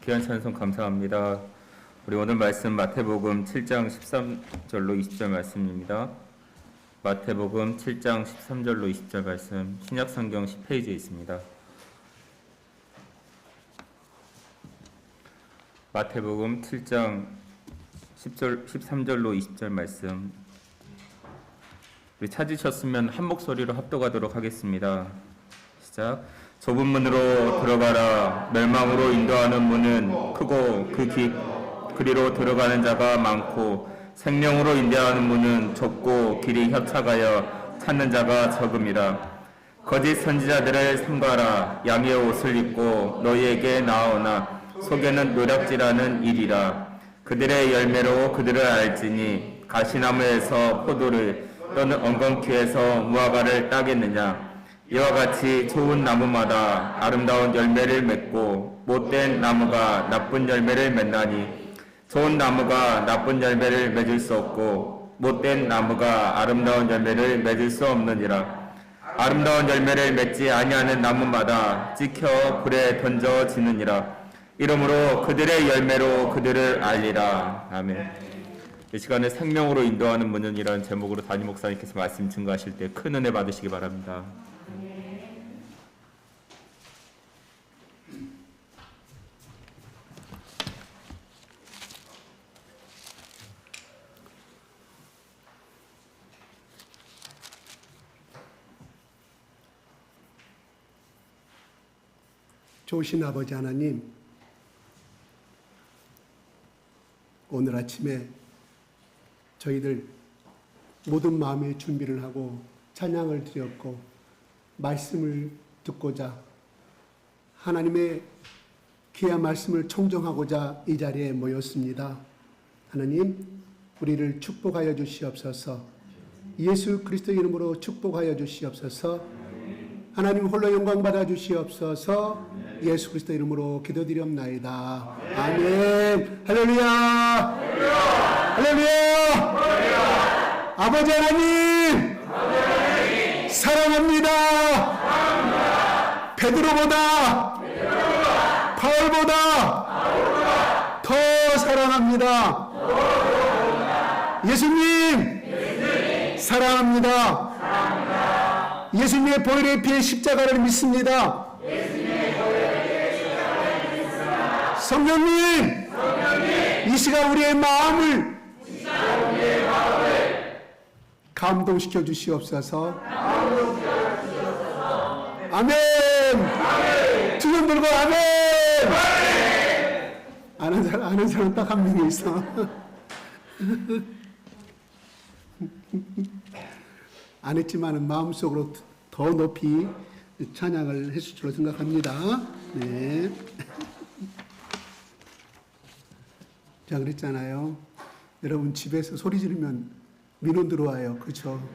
귀한 찬송 감사합니다. 우리 오늘 말씀 마태복음 7장 13절로 20절 말씀입니다. 마태복음 7장 13절로 20절 말씀 신약성경 10페이지에 있습니다. 마태복음 7장 13절로 20절 말씀 우리 찾으셨으면 한 목소리로 합독하도록 하겠습니다. 시작. 좁은 문으로 들어가라. 멸망으로 인도하는 문은 크고 그리로 들어가는 자가 많고 생명으로 인도하는 문은 좁고 길이 협착하여 찾는 자가 적음이라. 거짓 선지자들을 삼가라. 양의 옷을 입고 너희에게 나아오나 속에는 노략질하는 일이라. 그들의 열매로 그들을 알지니 가시나무에서 포도를 또는 엉겅퀴에서 무화과를 따겠느냐. 이와 같이 좋은 나무마다 아름다운 열매를 맺고 못된 나무가 나쁜 열매를 맺나니 좋은 나무가 나쁜 열매를 맺을 수 없고 못된 나무가 아름다운 열매를 맺을 수 없느니라. 아름다운 열매를 맺지 아니하는 나무마다 찍혀 불에 던져지느니라. 이러므로 그들의 열매로 그들을 알리라. 아멘. 이 시간에 생명으로 인도하는 문은이라는 제목으로 담임 목사님께서 말씀 증거하실 때 큰 은혜 받으시기 바랍니다. 좋으신 아버지 하나님, 오늘 아침에 저희들 모든 마음의 준비를 하고 찬양을 드렸고 말씀을 듣고자 하나님의 귀한 말씀을 청정하고자 이 자리에 모였습니다. 하나님, 우리를 축복하여 주시옵소서. 예수 그리스도의 이름으로 축복하여 주시옵소서. 하나님 홀로 영광 받아 주시옵소서. 예수 그리스도 이름으로 기도드리옵나이다. 아멘. 할렐루야. 할렐루야. 아버지 하나님, 사랑합니다. 베드로보다 바울보다 더 사랑합니다. 예수님 사랑합니다. 예수님의 보혈의 피의 십자가를 믿습니다. 성령님, 이 시간 우리의 마음을 감동시켜 주시옵소서. 아멘. 두 손 들고 아멘. 아는 사람 딱 한 명이 있어. 안 했지만은 마음속으로 더 높이 찬양을 했을 줄로 생각합니다. 네. 자, 그랬잖아요. 여러분 집에서 소리 지르면 민원 들어와요. 그렇죠?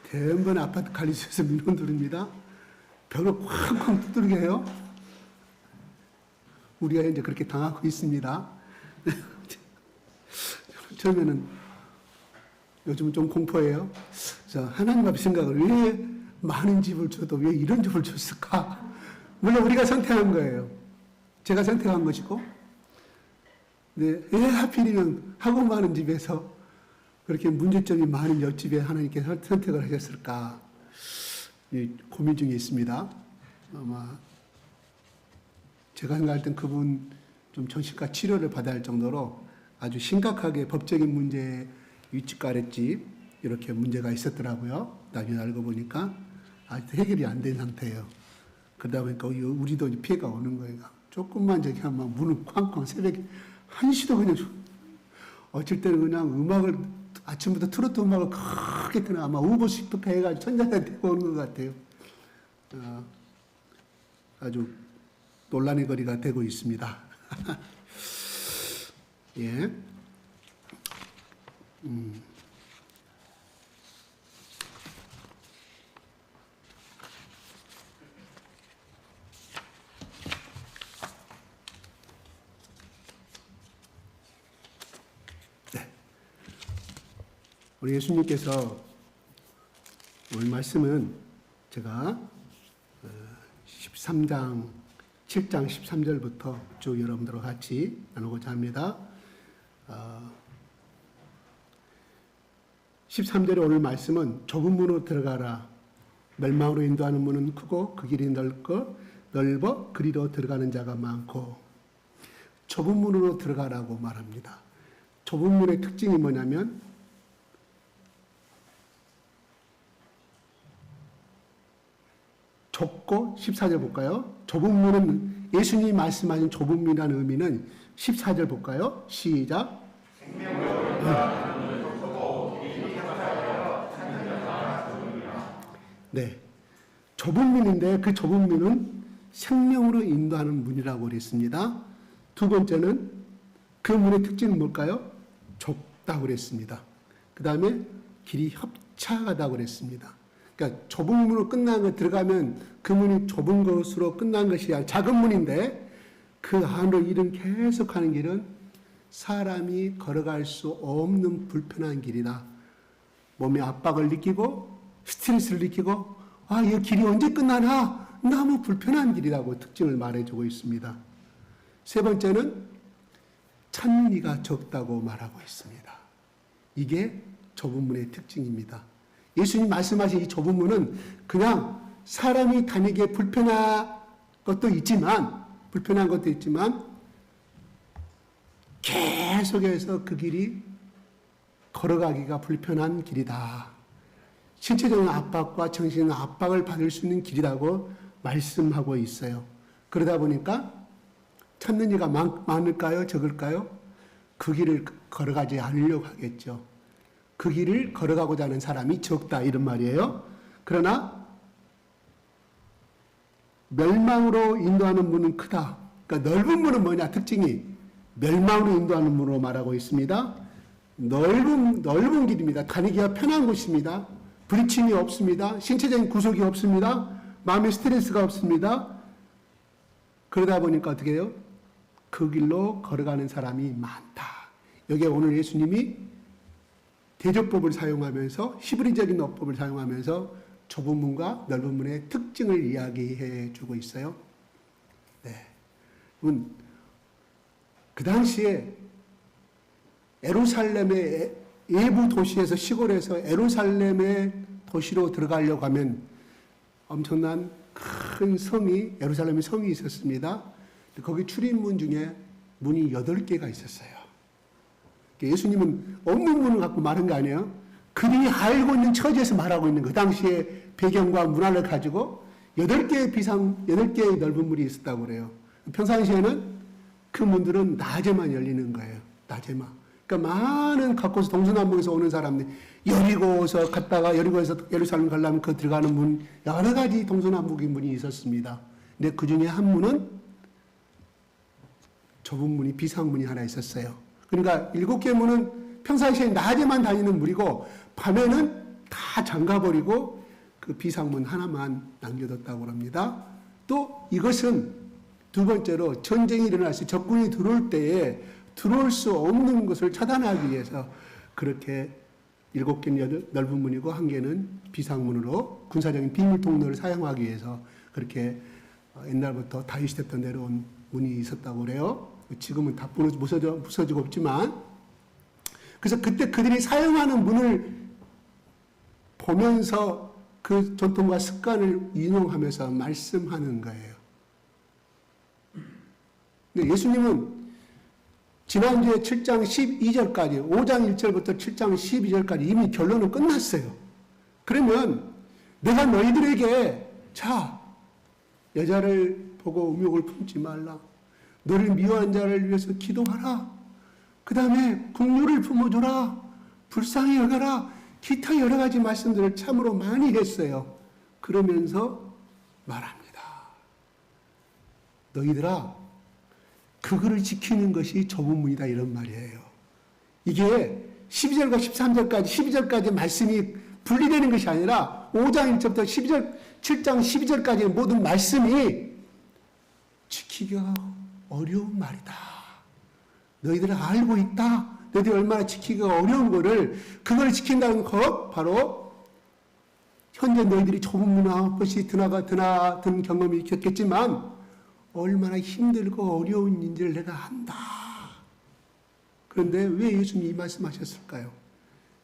대부분 아파트 관리소에서 민원 들습니다. 벽을 쾅쾅 두들게 해요. 우리가 이제 그렇게 당하고 있습니다. 처음에는 요즘은 좀 공포예요. 그래서 하나님 앞에 생각을 왜 많은 집을 줘도 왜 이런 집을 줬을까? 물론 우리가 선택한 거예요. 제가 선택한 것이고, 네, 왜 하필이면 하고 많은 집에서 그렇게 문제점이 많은 옆집에 하나님께서 선택을 하셨을까? 고민 중에 있습니다. 아마 제가 생각할 땐 그분 좀 정신과 치료를 받아야 할 정도로 아주 심각하게 법적인 문제, 윗집 아랫집 이렇게 문제가 있었더라고요. 나중에 알고 보니까 아직도 해결이 안 된 상태예요. 그러다 보니까 우리도 피해가 오는 거예요. 조금만 저기 하면 문을 쾅쾅 새벽에 1시도 그냥 어쩔 때는 그냥 음악을 아침부터 트로트 음악을 크게 트나 아마 우보식도 해가지고 천장에 대고 오는 것 같아요. 아주 논란의 거리가 되고 있습니다. 예. 네. 우리 예수님께서 오늘 말씀은 제가 13장 7장 13절부터 쭉 여러분들과 같이 나누고자 합니다. 13절의 오늘 말씀은 좁은 문으로 들어가라. 멸망으로 인도하는 문은 크고 그 길이 넓어 그리로 들어가는 자가 많고. 좁은 문으로 들어가라고 말합니다. 좁은 문의 특징이 뭐냐면 좁고 14절 볼까요? 좁은 문은 예수님이 말씀하신 좁은 문이라는 의미는 14절 볼까요? 시작. 네. 좁은 문인데 그 좁은 문은 생명으로 인도하는 문이라고 그랬습니다. 두 번째는 그 문의 특징은 뭘까요? 좁다고 그랬습니다. 그 다음에 길이 협착하다고 그랬습니다. 그러니까 좁은 문으로 끝난 거 들어가면 그 문이 좁은 것으로 끝난 것이 아니라 작은 문인데 그 안으로 이른 계속하는 길은 사람이 걸어갈 수 없는 불편한 길이다. 몸에 압박을 느끼고 스트레스를 느끼고 이 길이 언제 끝나나 너무 불편한 길이라고 특징을 말해주고 있습니다. 세 번째는 찾는 이가 적다고 말하고 있습니다. 이게 좁은 문의 특징입니다. 예수님 말씀하신 이 좁은 문은 그냥 사람이 다니기에 불편한 것도 있지만 계속해서 그 길이 걸어가기가 불편한 길이다. 신체적인 압박과 정신적인 압박을 받을 수 있는 길이라고 말씀하고 있어요. 그러다 보니까 찾는 이가 많을까요? 적을까요? 그 길을 걸어가지 않으려고 하겠죠. 그 길을 걸어가고자 하는 사람이 적다 이런 말이에요. 그러나 멸망으로 인도하는 문은 크다. 그러니까 넓은 문은 뭐냐? 특징이 멸망으로 인도하는 문으로 말하고 있습니다. 넓은 길입니다. 다니기가 편한 곳입니다. 부딪힘이 없습니다. 신체적인 구속이 없습니다. 마음의 스트레스가 없습니다. 그러다 보니까 어떻게 해요? 그 길로 걸어가는 사람이 많다. 여기에 오늘 예수님이 대조법을 사용하면서 히브리적인 어법을 사용하면서 좁은 문과 넓은 문의 특징을 이야기해 주고 있어요. 네. 그 당시에 예루살렘의 외부 도시에서 시골에서 예루살렘의 도시로 들어가려고 하면 엄청난 큰 성이 예루살렘의 성이 있었습니다. 거기 출입문 중에 문이 8개가 있었어요. 예수님은 없는 문을 갖고 말한 거 아니에요? 그들이 알고 있는 처지에서 말하고 있는 그 당시의 배경과 문화를 가지고 8개의 넓은 문이 있었다고 그래요. 평상시에는 그 문들은 낮에만 열리는 거예요. 낮에만. 그러니까 많은 각곳에서 동서남북에서 오는 사람들이 여리고에서 갔다가 여리고에서 예루살렘 가려면 그 들어가는 문 여러 가지 동서남북의 문이 있었습니다. 근데 그 중에 한 문은 좁은 문이 비상문이 하나 있었어요. 그러니까 7개 문은 평상시에 낮에만 다니는 문이고 밤에는 다 잠가버리고 그 비상문 하나만 남겨뒀다고 합니다. 또 이것은 두 번째로 전쟁이 일어날 때 적군이 들어올 때에 들어올 수 없는 것을 차단하기 위해서 그렇게 7개는 넓은 문이고 1개는 비상문으로 군사적인 비밀 통로를 사용하기 위해서 그렇게 옛날부터 다윗 시대부터 내려온 문이 있었다고 그래요. 지금은 다 부서지고 없지만 그래서 그때 그들이 사용하는 문을 보면서 그 전통과 습관을 인용하면서 말씀하는 거예요. 근데 예수님은 지난주에 7장 12절까지 5장 1절부터 7장 12절까지 이미 결론은 끝났어요. 그러면 내가 너희들에게 자 여자를 보고 음욕을 품지 말라. 너를 미워한 자를 위해서 기도하라. 그 다음에 긍휼을 품어줘라. 불쌍히 여겨라. 기타 여러 가지 말씀들을 참으로 많이 했어요. 그러면서 말합니다. 너희들아 그거를 지키는 것이 좁은 문이다 이런 말이에요. 이게 12절과 13절까지 12절까지 말씀이 분리되는 것이 아니라 5장 1절부터 7장 12절까지의 모든 말씀이 지키기가 어려운 말이다. 너희들은 알고 있다. 너희들이 얼마나 지키기가 어려운 거를 그걸 지킨다는 것 바로 현재 너희들이 좁은 문화 없이 드나든 경험이 있겠지만 얼마나 힘들고 어려운 일인지를 내가 안다. 그런데 왜 예수님이 이 말씀하셨을까요?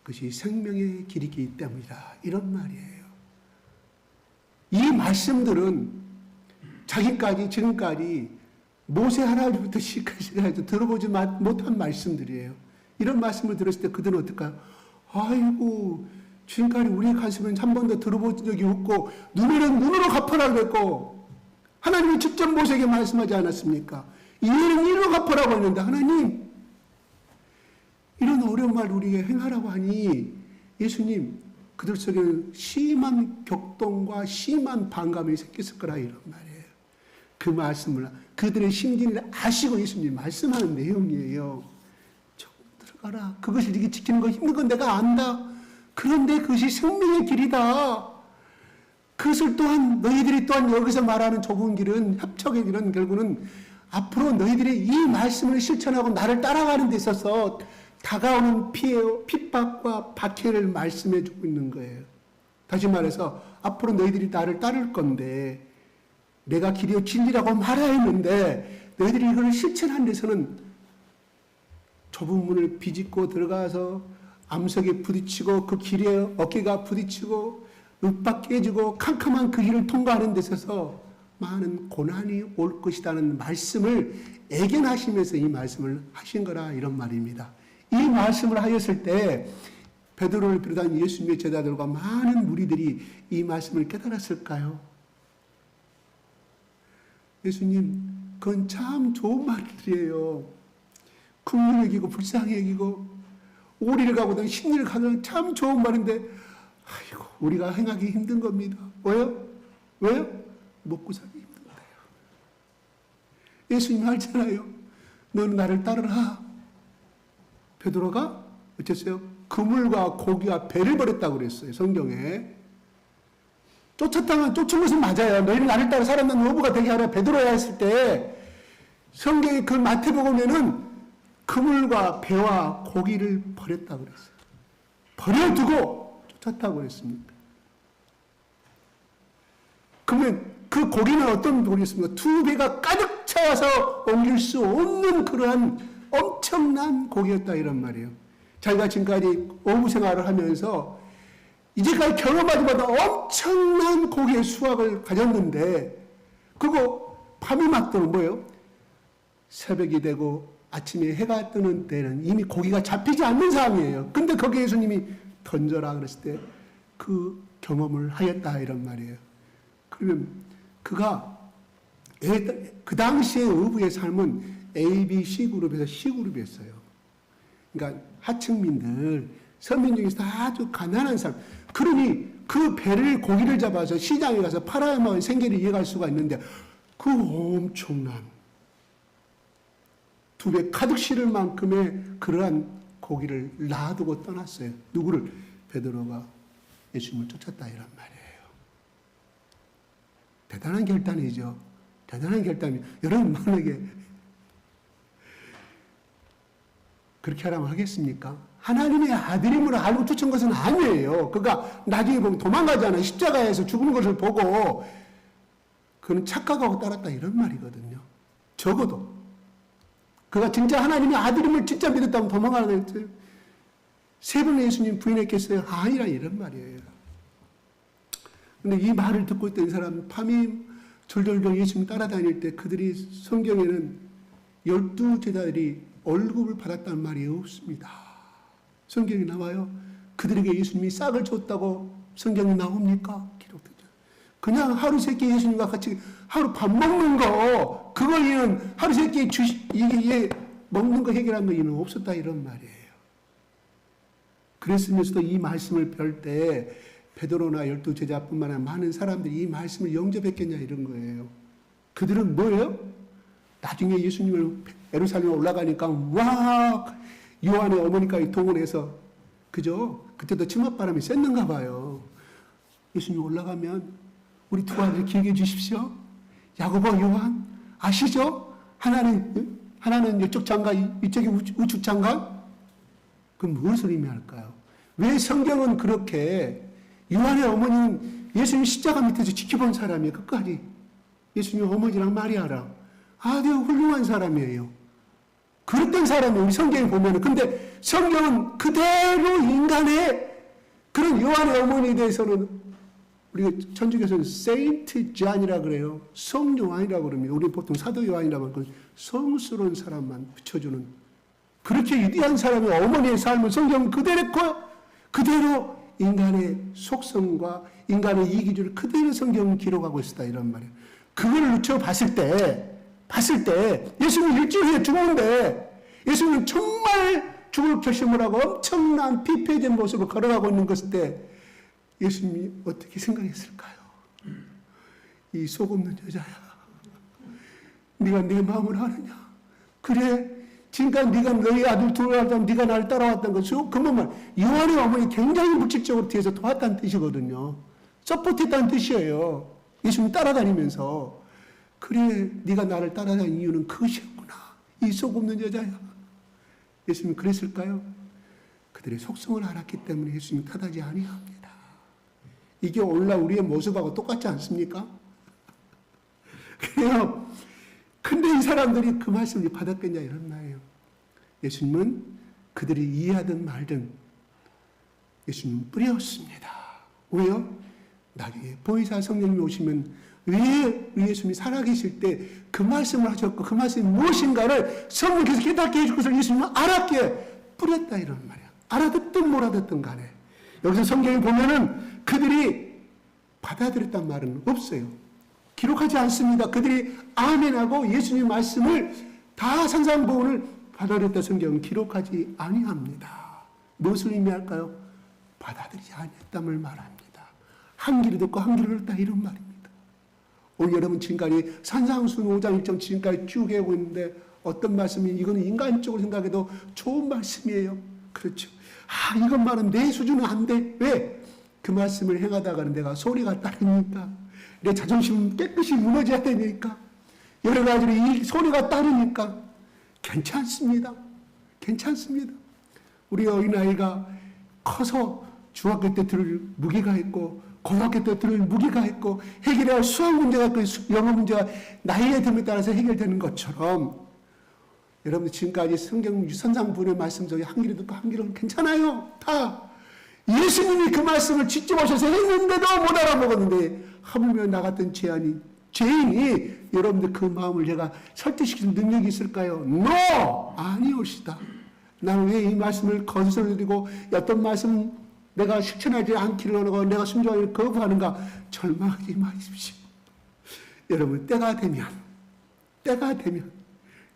그것이 생명의 길이기 때문이다. 이런 말이에요. 이 말씀들은 자기까지 지금까지 모세 할아버지부터 시작해서 들어보지 못한 말씀들이에요. 이런 말씀을 들었을 때 그들은 어떨까요? 아이고, 지금까지 우리의 가슴은 한 번도 들어본 적이 없고 눈으로는 눈으로 갚아라 그랬고 하나님이 직접 모세에게 말씀하지 않았습니까? 이해는 이로 갚아라고 했는데 하나님 이런 어려운 말 우리에게 행하라고 하니 예수님 그들 속에는 심한 격동과 심한 반감이 생겼을 거라 이런 말이에요. 그 말씀을 그들의 심기를 아시고 예수님 말씀하는 내용이에요. 조금 들어가라. 그것을 이렇게 지키는 거 힘든 건 내가 안다. 그런데 그것이 생명의 길이다. 그것을 또한 너희들이 또한 여기서 말하는 좁은 길은 협착의 길은 결국은 앞으로 너희들이 이 말씀을 실천하고 나를 따라가는 데 있어서 다가오는 핍박과 박해를 말씀해 주고 있는 거예요. 다시 말해서 앞으로 너희들이 나를 따를 건데 내가 길이요 진리라고 말해야 했는데 너희들이 이걸 실천하는 데서는 좁은 문을 비집고 들어가서 암석에 부딪히고 그 길에 어깨가 부딪히고 윽박 깨지고 캄캄한 그 길을 통과하는 데 있어서 많은 고난이 올 것이라는 말씀을 애견하시면서 이 말씀을 하신 거라 이런 말입니다. 이 말씀을 하였을 때 베드로를 비롯한 예수님의 제자들과 많은 무리들이 이 말씀을 깨달았을까요? 예수님, 그건 참 좋은 말들이에요. 긍휼히 여기고 불쌍히 여기고 오리를 가보든 신리를 가든 참 좋은 말인데 아이고 우리가 행하기 힘든 겁니다. 왜요? 먹고 살기 힘든 거예요. 예수님 알잖아요. 너는 나를 따르라. 베드로가 어쨌어요? 그물과 고기와 배를 버렸다고 그랬어요. 성경에. 쫓은 것은 맞아요. 너희는 나를 따라 살아난 어부가 되게 하라. 베드로야 했을 때 성경의 그 마태복음에는 그물과 배와 고기를 버렸다고 그랬어요. 버려두고 쫓았다고 그랬습니다. 그러면 그 고기는 어떤 고기였습니까? 두 배가 가득 차와서 옮길 수 없는 그러한 엄청난 고기였다 이런 말이에요. 자기가 지금까지 어부 생활을 하면서 이제까지 경험하지 못한 엄청난 고기의 수확을 가졌는데 그거 밤이 맞도록 뭐예요? 새벽이 되고 아침에 해가 뜨는 때는 이미 고기가 잡히지 않는 상황이에요. 근데 거기에 예수님이 던져라 그랬을 때 그 경험을 하였다 이런 말이에요. 그러면 그가 그 당시의 어부의 삶은 A, B, C 그룹에서 C 그룹이었어요. 그러니까 하층민들, 서민 중에서 아주 가난한 사람. 그러니 그 배를 고기를 잡아서 시장에 가서 팔아야만 생계를 이어갈 수가 있는데 그 엄청난 두 배 가득 실을 만큼의 그러한 고기를 놔두고 떠났어요. 누구를? 베드로가 예수님을 쫓았다 이란 말이에요. 대단한 결단이죠. 대단한 결단이. 여러분 만약에 그렇게 하라면 하겠습니까? 하나님의 아들임으로 알고 쫓은 것은 아니에요. 그가 나중에 보면 도망가잖아요. 십자가에서 죽은 것을 보고 그는 착각하고 따랐다 이런 말이거든요. 적어도 그가 진짜 하나님의 아들임을 진짜 믿었다면 도망가는 거예요. 세 번의 예수님 부인했겠어요? 아니라 이런 말이에요. 근데 이 말을 듣고 있던 사람 밤이 졸졸졸 예수님 따라다닐 때 그들이 성경에는 12 제자들이 월급을 받았다는 말이 없습니다. 성경에 나와요. 그들에게 예수님이 싹을 줬다고 성경에 나옵니까? 기록되죠. 그냥 하루 세끼 예수님과 같이 하루 밥 먹는 거, 그걸 이는 하루 세끼 이게 먹는 거 해결한 거 이는 없었다 이런 말이에요. 그랬으면서도 이 말씀을 별 때 베드로나 12 제자뿐만 아니라 많은 사람들이 이 말씀을 영접했겠냐 이런 거예요. 그들은 뭐예요? 나중에 예수님을 예루살렘에 올라가니까 와 요한의 어머니까지 동원해서 그죠? 그때도 치맛바람이 쐈는가 봐요. 예수님 올라가면 우리 두 아들 기억해 주십시오. 야고보 요한 아시죠? 하나는 이쪽 장관 이쪽이 우측 장관. 그럼 무엇을 의미할까요? 왜 성경은 그렇게 요한의 어머니는 예수님 십자가 밑에서 지켜본 사람이에요. 끝까지. 예수님 어머니랑 마리아랑. 아주 훌륭한 사람이에요. 그릇된 사람이 우리 성경에 보면은. 근데 성경은 그대로 인간의 그런 요한의 어머니에 대해서는 우리가 천주교에서는 세인트 존이라 그래요. 성 요한이라고 그럽니다. 우리 보통 사도 요한이라고 하면 성스러운 사람만 붙여주는 그렇게 위대한 사람의 어머니의 삶을 성경은 그대로 인간의 속성과 인간의 이기주를 그대로 성경은 기록하고 있다 이런 말이에요. 그걸 누쳐 봤을 때 예수님 일주일 후에 죽는데 예수님은 정말 죽을 결심을 하고 엄청난 피폐된 모습으로 걸어가고 있는 것일 때 예수님이 어떻게 생각했을까요? 이 속 없는 여자야, 네가 내 마음을 아느냐? 그래, 지금까지 네가 너희 아들 돌아왔다면 네가 나를 따라왔다는 것이요. 그것만 요한의 어머니 굉장히 물질적으로 뒤에서 도왔다는 뜻이거든요. 서포트했다는 뜻이에요. 예수님 따라다니면서. 그래, 네가 나를 따라다니는 이유는 그것이었구나. 이 속 없는 여자야. 예수님 그랬을까요? 그들의 속성을 알았기 때문에 예수님 타다지 아니합니다. 이게 오늘날 우리의 모습하고 똑같지 않습니까? 그래요. 근데 이 사람들이 그 말씀을 받았겠냐 이런 말이에요. 예수님은 그들이 이해하든 말든 예수님은 뿌렸습니다. 왜요? 나중에 보혜사 성령님이 오시면 왜 예수님이 살아계실 때 그 말씀을 하셨고 그 말씀이 무엇인가를 성령께서 깨닫게 해주고서 예수님은 알았기에 뿌렸다 이런 말이야. 알아듣든 몰아듣든 간에. 여기서 성경에 보면은 그들이 받아들였단 말은 없어요. 기록하지 않습니다. 그들이 아멘하고 예수님의 말씀을 다 산상보훈을 받아들였다 성경은 기록하지 아니합니다. 무엇을 의미할까요? 받아들이지 아니했담을 말합니다. 한 귀로 듣고 한 귀로 들었다 이런 말입니다. 오늘 여러분 지금까지 산상순 5장 1장 지금까지 쭉 해오고 있는데 어떤 말씀이 이거는 인간적으로 생각해도 좋은 말씀이에요. 그렇죠. 이것만은 내 수준은 안 돼. 왜? 그 말씀을 행하다가는 내가 소리가 따르니까 내 자존심 깨끗이 무너져야 되니까 여러 가지로 이 소리가 따르니까 괜찮습니다. 괜찮습니다. 우리 어린아이가 커서 중학교 때 들을 무기가 있고 고등학교 때 들을 무기가 있고 해결해야 할 수학 문제가 있고 영어 문제가 나이에 듦에 따라서 해결되는 것처럼 여러분들 지금까지 성경 선상분의 말씀 중에 한 귀로 듣고 한 귀로는 괜찮아요. 다 예수님이 그 말씀을 직접 오셔서 했는데도 못 알아먹었는데 하물며 나 같은 죄인이 여러분들 그 마음을 제가 설득시키는 능력이 있을까요? No! 아니오시다. 나는 왜 이 말씀을 거짓으로 드리고 어떤 말씀 내가 실천하지 않기를 원하고 내가 순종하기를 거부하는가? 절망하지 마십시오. 여러분 때가 되면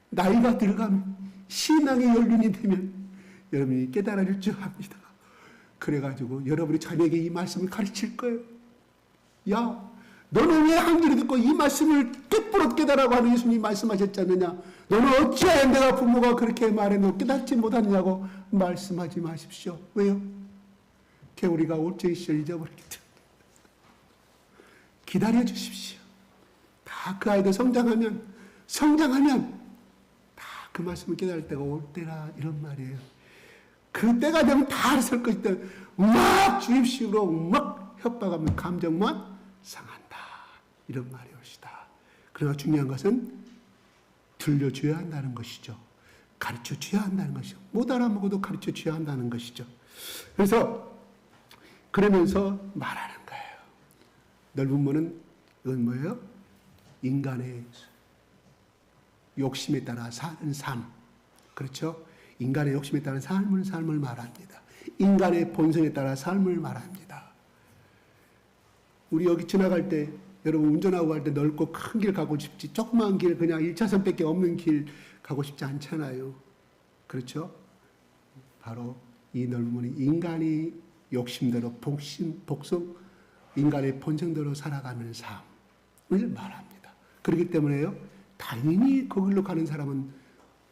나이가 들어가면 신앙의 연륜이 되면 여러분이 깨달아질 줄 압니다. 그래가지고 여러분이 자녀에게 이 말씀을 가르칠 거예요. 야, 너는 왜 한 귀로 듣고 이 말씀을 깨부러 깨달아고 하는 예수님이 말씀하셨지 않느냐? 너는 어찌하여 내가 부모가 그렇게 말해도 깨닫지 못하느냐고 말씀하지 마십시오. 왜요? 우리가 올적의 시절 잊어버렸기 때문에. 기다려 주십시오. 다 그 아이들 성장하면 다 그 말씀을 깨달을 때가 올 때라 이런 말이에요. 그 때가 되면 다 알아설 것이다. 막 주입식으로 막 협박하면 감정만 상한다. 이런 말이 옵시다. 그러나 중요한 것은 들려줘야 한다는 것이죠. 가르쳐줘야 한다는 것이죠. 못 알아먹어도 가르쳐줘야 한다는 것이죠. 그러면서 말하는 거예요. 넓은 문은 이건 뭐예요? 인간의 욕심에 따라 사는 삶. 그렇죠? 인간의 욕심에 따라 삶을 말합니다. 인간의 본성에 따라 삶을 말합니다. 우리 여기 지나갈 때 여러분 운전하고 갈 때 넓고 큰 길 가고 싶지 조그만 길 그냥 1차선밖에 없는 길 가고 싶지 않잖아요. 그렇죠? 바로 이 넓은 문이 인간이 욕심대로 복성 인간의 본성대로 살아가는 삶을 말합니다. 그렇기 때문에요. 당연히 그 길로 가는 사람은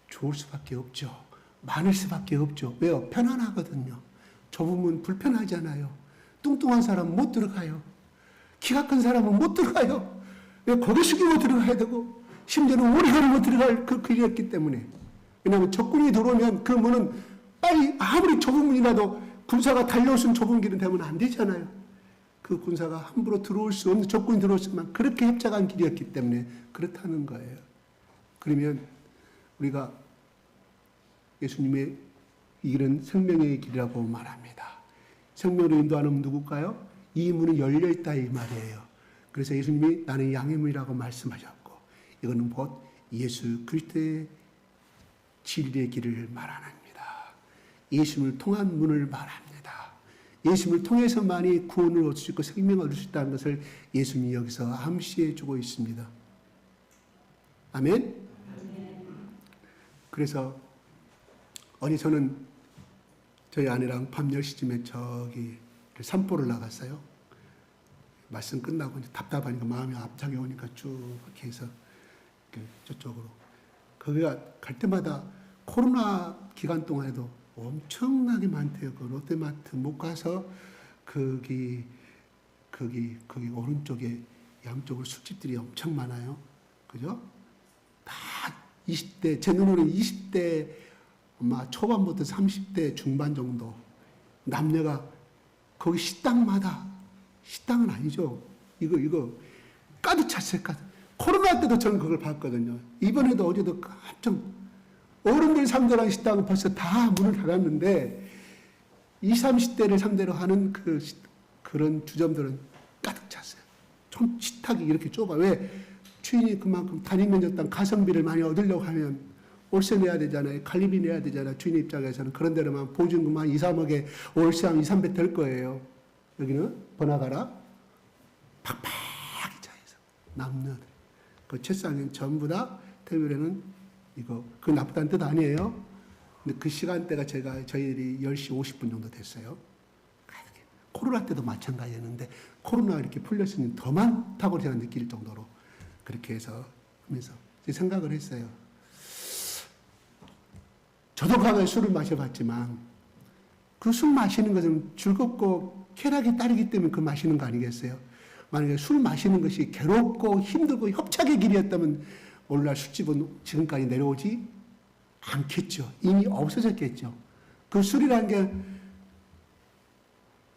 좋을 수밖에 없죠. 많을 수밖에 없죠. 왜요? 편안하거든요. 좁은 문 불편하잖아요. 뚱뚱한 사람은 못 들어가요. 키가 큰 사람은 못 들어가요. 왜 고개 숙이고 들어가야 되고 심지어는 오래 걸리고 들어갈 그 길이었기 때문에. 왜냐하면 적군이 들어오면 그 문은 빨리 아무리 좁은 문이라도 군사가 달려올 수 있는 좁은 길은 되면 안 되잖아요. 그 군사가 함부로 들어올 수 없는 적군이 들어올 수만 그렇게 협착한 길이었기 때문에 그렇다는 거예요. 그러면 우리가 예수님의 이 길은 생명의 길이라고 말합니다. 생명으로 인도하는 누굴까요? 이 문은 열려있다 이 말이에요. 그래서 예수님이 나는 양의 문이라고 말씀하셨고 이거는 곧 예수 그리스도의 진리의 길을 말합니다. 예수님을 통한 문을 말합니다. 예수님을 통해서만이 구원을 얻을 수 있고 생명을 얻을 수 있다는 것을 예수님이 여기서 암시해 주고 있습니다. 아멘? 그래서 어제 저는 저희 아내랑 밤 10시쯤에 저기 산보를 나갔어요. 말씀 끝나고 이제 답답하니까 마음이 앞차게 오니까 쭉 이렇게 해서 저쪽으로. 거기가 갈 때마다 코로나 기간 동안에도 엄청나게 많대요. 그 롯데마트 못 가서 거기 오른쪽에 양쪽으로 술집들이 엄청 많아요. 그죠? 다 20대, 제 눈으로는 20대 아마 초반부터 30대 중반 정도 남녀가 거기 식당마다 식당은 아니죠. 이거 가득 찼어요. 가득. 코로나 때도 저는 그걸 봤거든요. 이번에도 어제도 깜짝 어른들 상대로 한 식당은 벌써 다 문을 닫았는데 20, 30대를 상대로 하는 그런 주점들은 가득 찼어요. 좀 식탁이 이렇게 좁아. 왜? 주인이 그만큼 단위면적당 가성비를 많이 얻으려고 하면 월세 내야 되잖아요. 관리비 내야 되잖아요. 주인 입장에서는. 그런 데로만 보증금만 2, 3억에 월세 한 2, 300 될 거예요. 여기는 번화가라 팍팍히 차있어. 남녀들. 그 책상엔 전부 다 테이블에는 이거 그 나쁘다는 뜻 아니에요. 근데 그 시간대가 저희들이 10시 50분 정도 됐어요. 코로나 때도 마찬가지였는데 코로나가 이렇게 풀렸으니 더 많다고 제가 느낄 정도로 그렇게 해서 하면서 생각을 했어요. 저도 과거에 술을 마셔봤지만 그 술 마시는 것은 즐겁고 쾌락이 따르기 때문에 그 마시는 거 아니겠어요? 만약에 술 마시는 것이 괴롭고 힘들고 협착의 길이었다면 오늘날 술집은 지금까지 내려오지 않겠죠. 이미 없어졌겠죠. 그 술이라는 게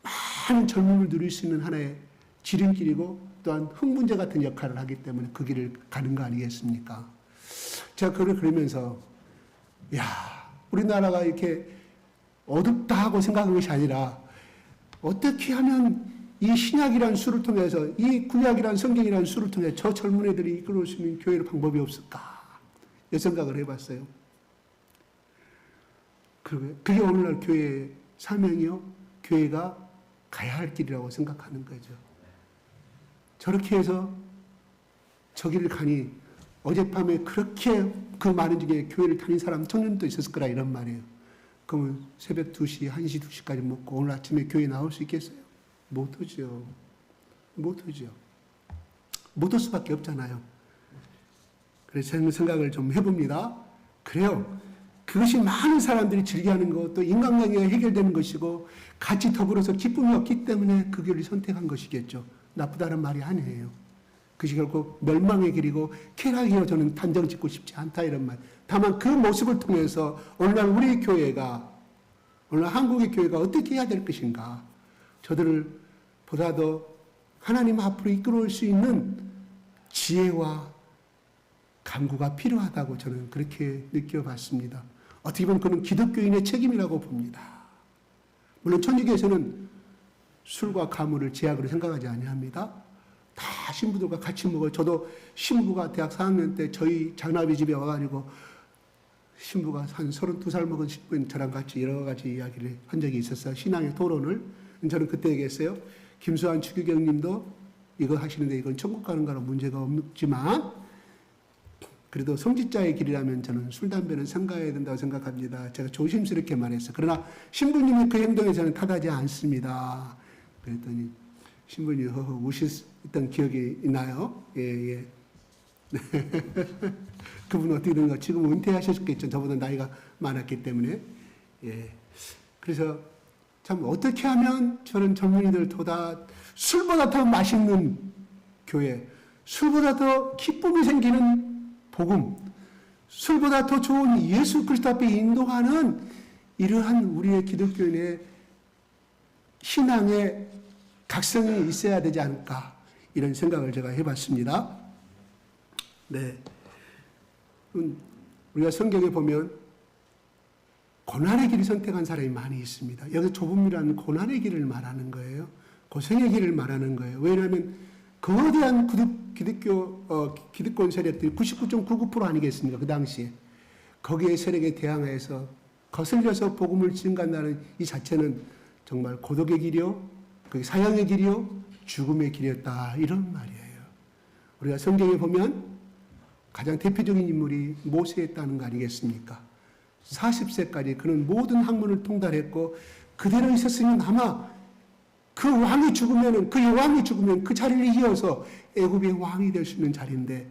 많은 젊음을 누릴 수 있는 하나의 지름길이고 또한 흙문제 같은 역할을 하기 때문에 그 길을 가는 거 아니겠습니까? 제가 그걸 그러면서 야, 우리나라가 이렇게 어둡다 하고 생각한 것이 아니라 어떻게 하면 이 신약이라는 수를 통해서 이 구약이라는 성경이라는 수를 통해 저 젊은 애들이 이끌어올 수 있는 교회의 방법이 없을까? 이 생각을 해봤어요. 그게 오늘날 교회의 사명이요. 교회가 가야 할 길이라고 생각하는 거죠. 저렇게 해서 저 길을 가니 어젯밤에 그렇게 그 많은 중에 교회를 다닌 사람 청년도 있었을 거라 이런 말이에요. 그러면 새벽 2시, 1시, 2시까지 먹고 오늘 아침에 교회 나올 수 있겠어요? 못하죠. 못하죠. 못할 수밖에 없잖아요. 그래서 저는 생각을 좀 해봅니다. 그래요. 그것이 많은 사람들이 즐겨하는 것, 또 인간관계가 해결되는 것이고 같이 더불어서 기쁨이 없기 때문에 그 길을 선택한 것이겠죠. 나쁘다는 말이 아니에요. 그것이 결국 멸망의 길이고 쾌락이요 저는 단정 짓고 싶지 않다 이런 말. 다만 그 모습을 통해서 오늘날 우리 교회가 오늘날 한국의 교회가 어떻게 해야 될 것인가. 저들을 보다도 하나님 앞으로 이끌어올 수 있는 지혜와 간구가 필요하다고 저는 그렇게 느껴봤습니다. 어떻게 보면 그는 기독교인의 책임이라고 봅니다. 물론 천주교에서는 술과 가물을 제약으로 생각하지 아니합니다. 다 신부들과 같이 먹어요. 저도 신부가 대학 4학년 때 저희 장남이 집에 와가지고 신부가 한 32살 먹은 신부인 저랑 같이 여러 가지 이야기를 한 적이 있었어요. 신앙의 토론을. 저는 그때 얘기했어요. 김수환 추기경님도 이거 하시는데 이건 천국 가는 거는 문제가 없지만 그래도 성직자의 길이라면 저는 술, 담배는 삼가해야 된다고 생각합니다. 제가 조심스럽게 말했어요. 그러나 신부님의 그 행동에 저는 타하지 않습니다. 그랬더니 신부님이 허허 우셨던 기억이 있나요? 예. 그분 어떻게 된가? 지금 은퇴하셨겠죠. 저보다 나이가 많았기 때문에. 예. 그래서 참 어떻게 하면 저는 젊은이들보다 술보다 더 맛있는 교회, 술보다 더 기쁨이 생기는 복음, 술보다 더 좋은 예수 그리스도 앞에 인도하는 이러한 우리의 기독교인의 신앙의 각성이 있어야 되지 않을까 이런 생각을 제가 해봤습니다. 네, 우리가 성경에 보면 고난의 길을 선택한 사람이 많이 있습니다. 여기 좁음이라는 고난의 길을 말하는 거예요. 고생의 길을 말하는 거예요. 왜냐하면 거대한 기득권 세력들이 99.99% 아니겠습니까? 그 당시에. 거기에 세력에 대항해서 거슬려서 복음을 증가한다는 이 자체는 정말 고독의 길이요, 사형의 길이요, 죽음의 길이었다. 이런 말이에요. 우리가 성경에 보면 가장 대표적인 인물이 모세였다는 거 아니겠습니까? 40세까지 그는 모든 학문을 통달했고 그대로 있었으면 아마 그 왕이 죽으면 그 자리를 이어서 애굽의 왕이 될 수 있는 자리인데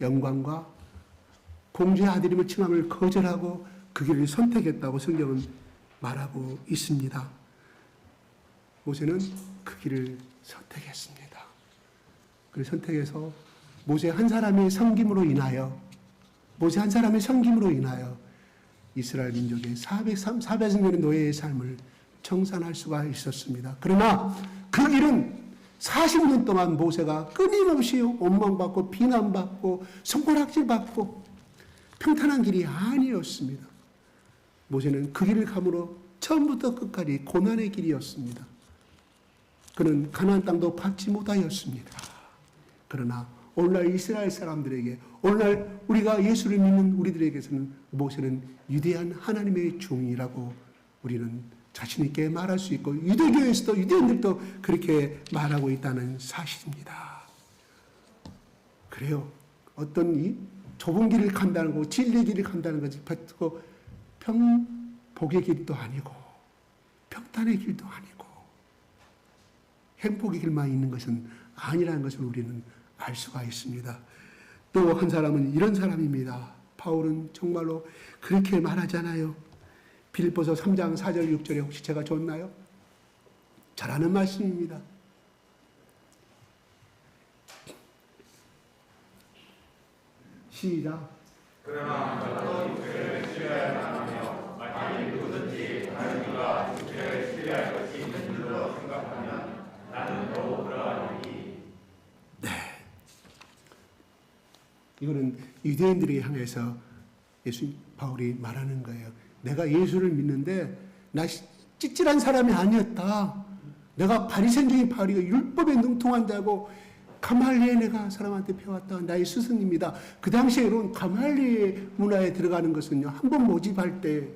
영광과 공주의 아들임을 칭함을 거절하고 그 길을 선택했다고 성경은 말하고 있습니다. 모세는 그 길을 선택했습니다. 그를 선택해서 모세 한 사람의 섬김으로 인하여 이스라엘 민족의 400년의 노예의 삶을 청산할 수가 있었습니다. 그러나 그 길은 40년 동안 모세가 끊임없이 원망받고 비난받고 손가락질받고 평탄한 길이 아니었습니다. 모세는 그 길을 감으로 처음부터 끝까지 고난의 길이었습니다. 그는 가나안 땅도 받지 못하였습니다. 그러나 오늘날 이스라엘 사람들에게, 오늘날 우리가 예수를 믿는 우리들에게서는 모세는 위대한 하나님의 종이라고 우리는 자신 있게 말할 수 있고 유대교에서도 유대인들도 그렇게 말하고 있다는 사실입니다. 그래요. 어떤 이 좁은 길을 간다는 거, 진리의 길을 간다는 것이 복의 길도 아니고 평탄의 길도 아니고 행복의 길만 있는 것은 아니라는 것을 우리는 알 수가 있습니다. 또 한 사람은 이런 사람입니다. 바울은 정말로 그렇게 말하잖아요. 빌립보서 3장 4절 6절에 혹시 제가 줬나요? 잘 아는 말씀입니다. 시작. 그러나 너도 육체를 신뢰할 만하며 만일 누구든지 다른 이가 육체를 신뢰할 것이 있는 줄로 생각하면 나는 더욱 그러하니. 네. 이거는 유대인들에게 향해서 바울이 말하는 거예요. 내가 예수를 믿는데 나 찌질한 사람이 아니었다. 내가 바리새인적인 바울이가 율법에 능통한 자고 가말리엘 내가 사람한테 배웠다. 나의 스승입니다. 그 당시에 이런 가말리엘 문화에 들어가는 것은요. 한 번 모집할 때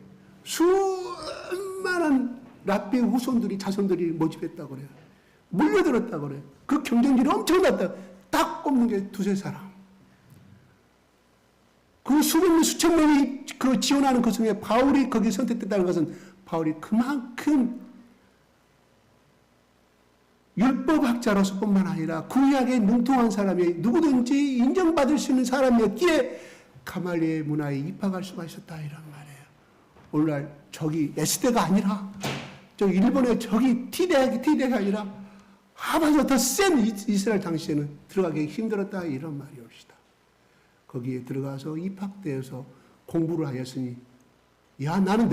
수많은 랍비의 후손들이 자손들이 모집했다고 그래요. 몰려들었다고 그래요. 그 경쟁률이 엄청났다. 딱 꼽는 게 두세 사람. 그 수백 명, 수천 명이 그 지원하는 그 중에 바울이 거기에 선택됐다는 것은 바울이 그만큼 율법학자로서 뿐만 아니라 구약에 능통한 사람이 누구든지 인정받을 수 있는 사람이었기에 가말리엘 문화에 입학할 수가 있었다 이런 말이에요. 오늘날 저기 S대가 아니라 저 일본의 저기 T대가 아니라 하반에서 더 센 이스라엘 당시에는 들어가기 힘들었다 이런 말이옵시다. 거기에 들어가서 입학되어서 공부를 하였으니 야 나는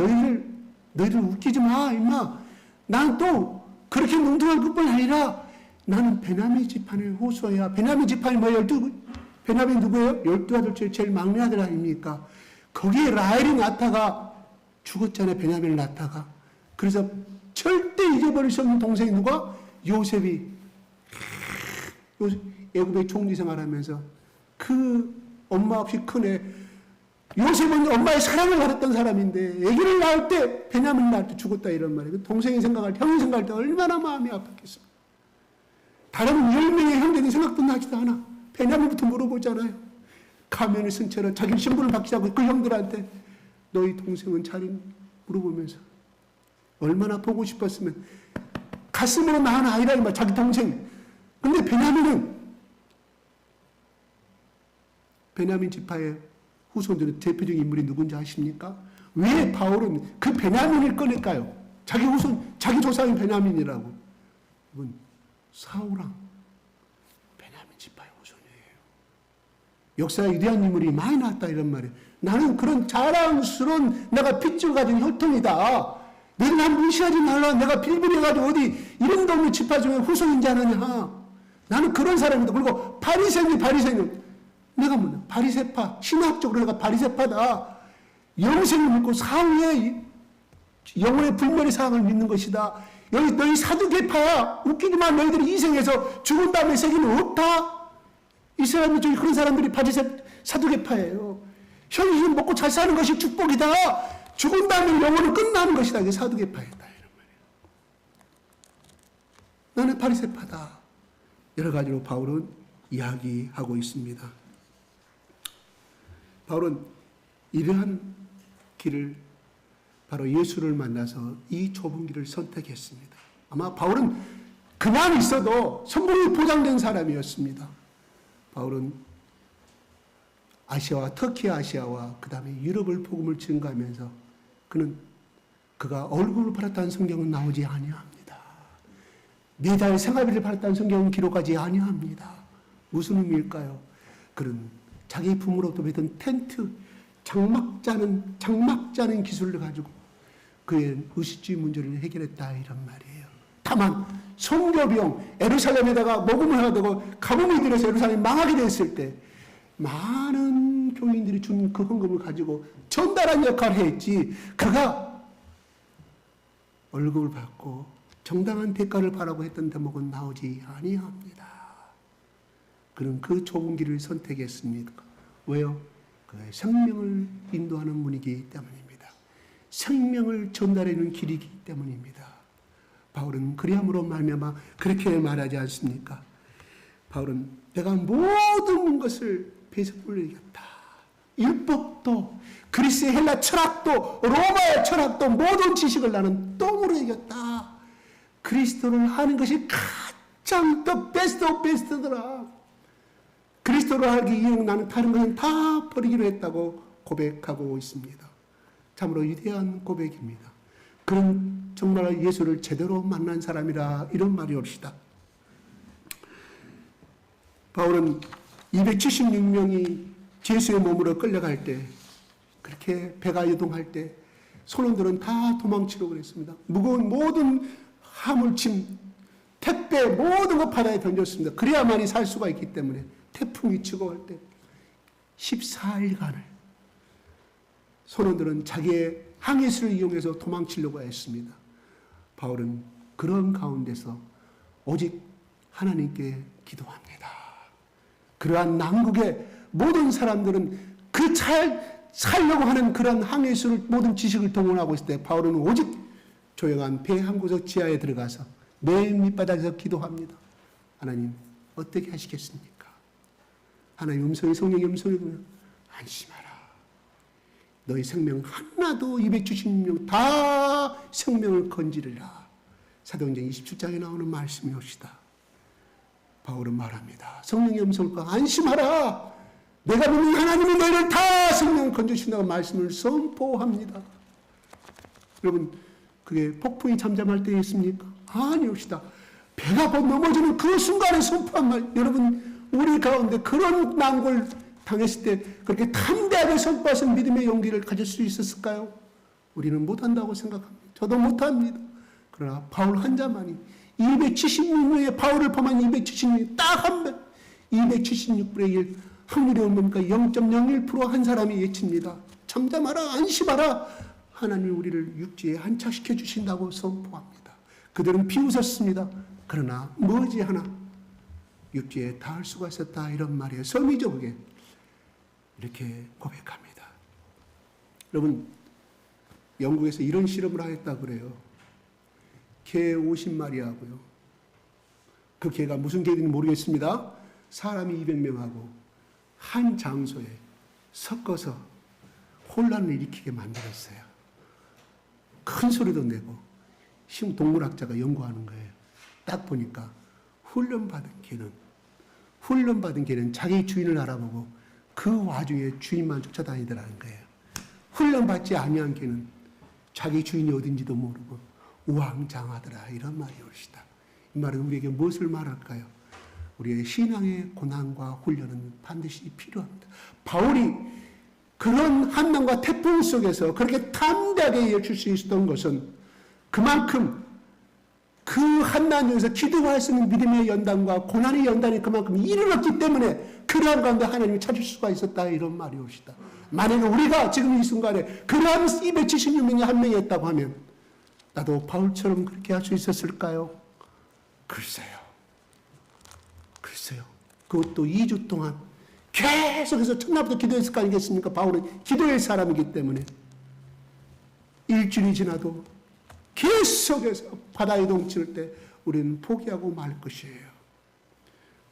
너희들 웃기지 마 임마. 나는 또 그렇게 능통한 것뿐 아니라 나는 베냐민 지파의 후손이야. 베냐민 지파이 뭐예요? 베냐민 누구예요? 12아들 중에 제일 막내 아들 아닙니까? 거기에 라헬이 낳다가 죽었잖아요. 베냐민을 낳다가. 그래서 절대 잊어버릴 수 없는 동생이 누가? 요셉이 애굽의 총리 생활하면서 그 엄마 없이 큰 애 요셉은 엄마의 사랑을 받았던 사람인데 아기를 낳을 때 베냐민을 낳을 때 죽었다 이런 말이에요. 동생이 생각할 때 형이 생각할 때 얼마나 마음이 아팠겠어. 다른 10명의 형제들이 생각도 나지도 않아. 베냐민부터 물어보잖아요. 가면을 쓴 채로 자기 신분을 바뀌자고 그 형들한테 너희 동생은 잘 물어보면서 얼마나 보고 싶었으면 가슴으로 낳은 아이라 이 말 자기 동생. 근데 베냐민 지파의 후손들의 대표적인 인물이 누군지 아십니까? 왜 바울은 그 베냐민을 꺼낼까요? 자기 후손, 자기 조상인 베냐민이라고. 이건 사울왕 베냐민 지파의 후손이에요. 역사에 위대한 인물이 많이 나왔다 이런 말이에요. 나는 그런 자랑스러운 내가 핏줄 가진 혈통이다. 너희는 난 무시하지 말라. 내가 빌빌해가지고 어디 이름도 없는 지파 중에 후손인지 아느냐. 나는 그런 사람이다. 그리고 바리새인은 내가 뭐냐? 바리새파, 신학적으로 내가 바리새파다. 영생을 믿고 사후에 영혼의 불멸의 사항을 믿는 것이다. 여기 너희 사두개파야. 웃기지만 너희들이 이 생에서 죽은 다음에 세계는 없다. 이스라엘 중에 그런 사람들이 사두개파예요. 현실 먹고 잘 사는 것이 축복이다. 죽은 다음에 영혼은 끝나는 것이다. 이게 사두개파이다. 이런 말이에요. 나는 바리새파다. 여러 가지로 바울은 이야기하고 있습니다. 바울은 이러한 길을 바로 예수를 만나서 이 좁은 길을 선택했습니다. 아마 바울은 그냥 있어도 성공이 보장된 사람이었습니다. 바울은 아시아와 터키 아시아와 그 다음에 유럽을 복음을 증거하면서 그가 얼굴을 팔았다는 성경은 나오지 아니합니다. 4달 생활비를 팔았다는 성경은 기록하지 아니합니다. 무슨 의미일까요? 그는 자기 부모로부터 받은 텐트 장막자는 기술을 가지고 그의 의식주의 문제를 해결했다 이런 말이에요. 다만 선교비용 예루살렘에다가 모금을 해야 되고 가뭄이 들어서 예루살렘이 망하게 됐을 때 많은 교인들이 준 그 헌금을 가지고 전달한 역할을 했지 그가 월급을 받고 정당한 대가를 바라고 했던 대목은 나오지 아니합니다. 그는 그 좁은 길을 선택했습니다. 왜요? 그의 생명을 인도하는 문이기 때문입니다. 생명을 전달하는 길이기 때문입니다. 바울은 그리함으로 말미암아 그렇게 말하지 않습니까? 바울은 내가 모든 것을 배설물로 이겼다. 율법도 그리스의 헬라 철학도 로마의 철학도 모든 지식을 나는 똥으로 이겼다. 그리스도를 하는 것이 가장 더 베스트 오브 베스트더라. 그리스도를 알기 위해 나는 다른 것은 다 버리기로 했다고 고백하고 있습니다. 참으로 위대한 고백입니다. 그는 정말 예수를 제대로 만난 사람이라 이런 말이 옵시다. 바울은 276명이 예수의 몸으로 끌려갈 때 그렇게 배가 요동할 때 선원들은 다 도망치려고 그랬습니다. 무거운 모든 화물짐, 택배 모든 것 바다에 던졌습니다. 그래야만이 살 수가 있기 때문에 태풍이 치고 갈 때 14일간을 선원들은 자기의 항해술을 이용해서 도망치려고 했습니다. 바울은 그런 가운데서 오직 하나님께 기도합니다. 그러한 난국에 모든 사람들은 살려고 하는 그러한 항해술을 모든 지식을 동원하고 있을 때 바울은 오직 조용한 배 한 구석 지하에 들어가서 맨 밑바닥에서 기도합니다. 하나님 어떻게 하시겠습니까? 하나님 음성이 성령의 음성이 들으면 안심하라. 너희 생명 하나도 276명 다 생명을 건지리라. 사도행전 27장에 나오는 말씀이옵시다. 바울은 말합니다. 성령의 음성과 안심하라. 내가 믿는 하나님이 너희를 다 생명을 건져주신다고 말씀을 선포합니다. 여러분 그게 폭풍이 잠잠할 때였습니까? 아니옵시다. 배가 곧 넘어지는 그 순간에 선포한 말. 여러분 우리 가운데 그런 난국을 당했을 때 그렇게 담대하게 선포하신 믿음의 용기를 가질 수 있었을까요? 우리는 못한다고 생각합니다. 저도 못합니다. 그러나 바울 한 자만이 276명의 바울을 포함한 276명이 딱 한 배, 276분의 1 확률이 얼마입니까? 0.01% 한 사람이 예칩니다. 잠잠하라, 안심하라. 하나님 우리를 육지에 안착시켜 주신다고 선포합니다. 그들은 비웃었습니다. 그러나 머지않아 육지에 닿을 수가 있었다 이런 말이에요. 섬이죠 그게. 이렇게 고백합니다. 여러분 영국에서 이런 실험을 하겠다 그래요. 개 50마리하고요. 그 개가 무슨 개인지 모르겠습니다. 사람이 200명하고 한 장소에 섞어서 혼란을 일으키게 만들었어요. 큰 소리도 내고 동물학자가 연구하는 거예요. 딱 보니까 훈련받은 개는 자기 주인을 알아보고 그 와중에 주인만 쫓아다니더라는 거예요. 훈련받지 아니한 개는 자기 주인이 어딘지도 모르고 우왕좌왕하더라 이런 말이 옵시다. 이 말은 우리에게 무엇을 말할까요? 우리의 신앙의 고난과 훈련은 반드시 필요합니다. 바울이 그런 한난과 태풍 속에서 그렇게 담대하게 외칠 수 있었던 것은 그만큼 그 한난 중에서 기도할 수 있는 믿음의 연단과 고난의 연단이 그만큼 이르렀기 때문에 그 그러한 가운데 하나님이 찾을 수가 있었다 이런 말이옵시다. 만약에 우리가 지금 이 순간에 그러한 276명이 한 명이 했다고 하면 나도 바울처럼 그렇게 할 수 있었을까요? 글쎄요. 그것도 2주 동안 계속해서 첫날부터 기도했을 거 아니겠습니까? 바울은 기도의 사람이기 때문에 일주일이 지나도 계속해서 바다에 동칠 때 우리는 포기하고 말 것이에요.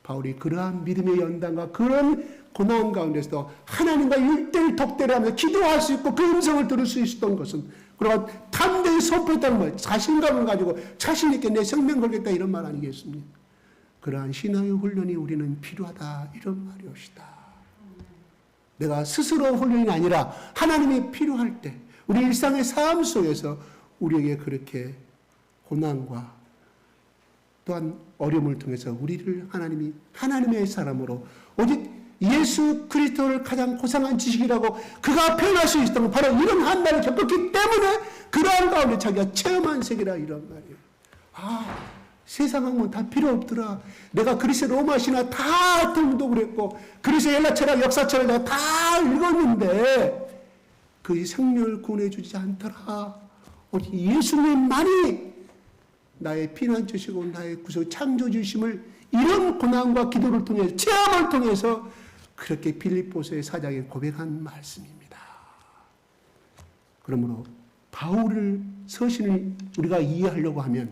바울이 그러한 믿음의 연단과 그런 고난 가운데서도 하나님과 1대1 독대를 하면서 기도할 수 있고 그 음성을 들을 수 있었던 것은 그리고 담대히 선포했다는 말, 자신감을 가지고 자신 있게 내 생명 걸겠다 이런 말 아니겠습니까? 그러한 신앙의 훈련이 우리는 필요하다 이런 말이옵시다. 내가 스스로 훈련이 아니라 하나님이 필요할 때 우리 일상의 삶 속에서 우리에게 그렇게 고난과 또한 어려움을 통해서 우리를 하나님이 하나님의 사람으로 오직 예수 그리스도를 가장 고상한 지식이라고 그가 표현할 수 있었던 건 바로 이런 한 날을 겪었기 때문에 그러한 가운데 자기가 체험한 세계라 이런 말이에요. 아, 세상 학문 다 필요 없더라. 내가 그리스 로마 신화 다 들도 그랬고 그리스 헬라 철학 역사책을 내가 다 읽었는데 그 생명을 구원해주지 않더라. 오직 예수님만이 나의 피난처시고 나의 구속 창조주심을 이런 고난과 기도를 통해서 체험을 통해서 그렇게 빌립보서의 사장에 고백한 말씀입니다. 그러므로 바울을 서신을 우리가 이해하려고 하면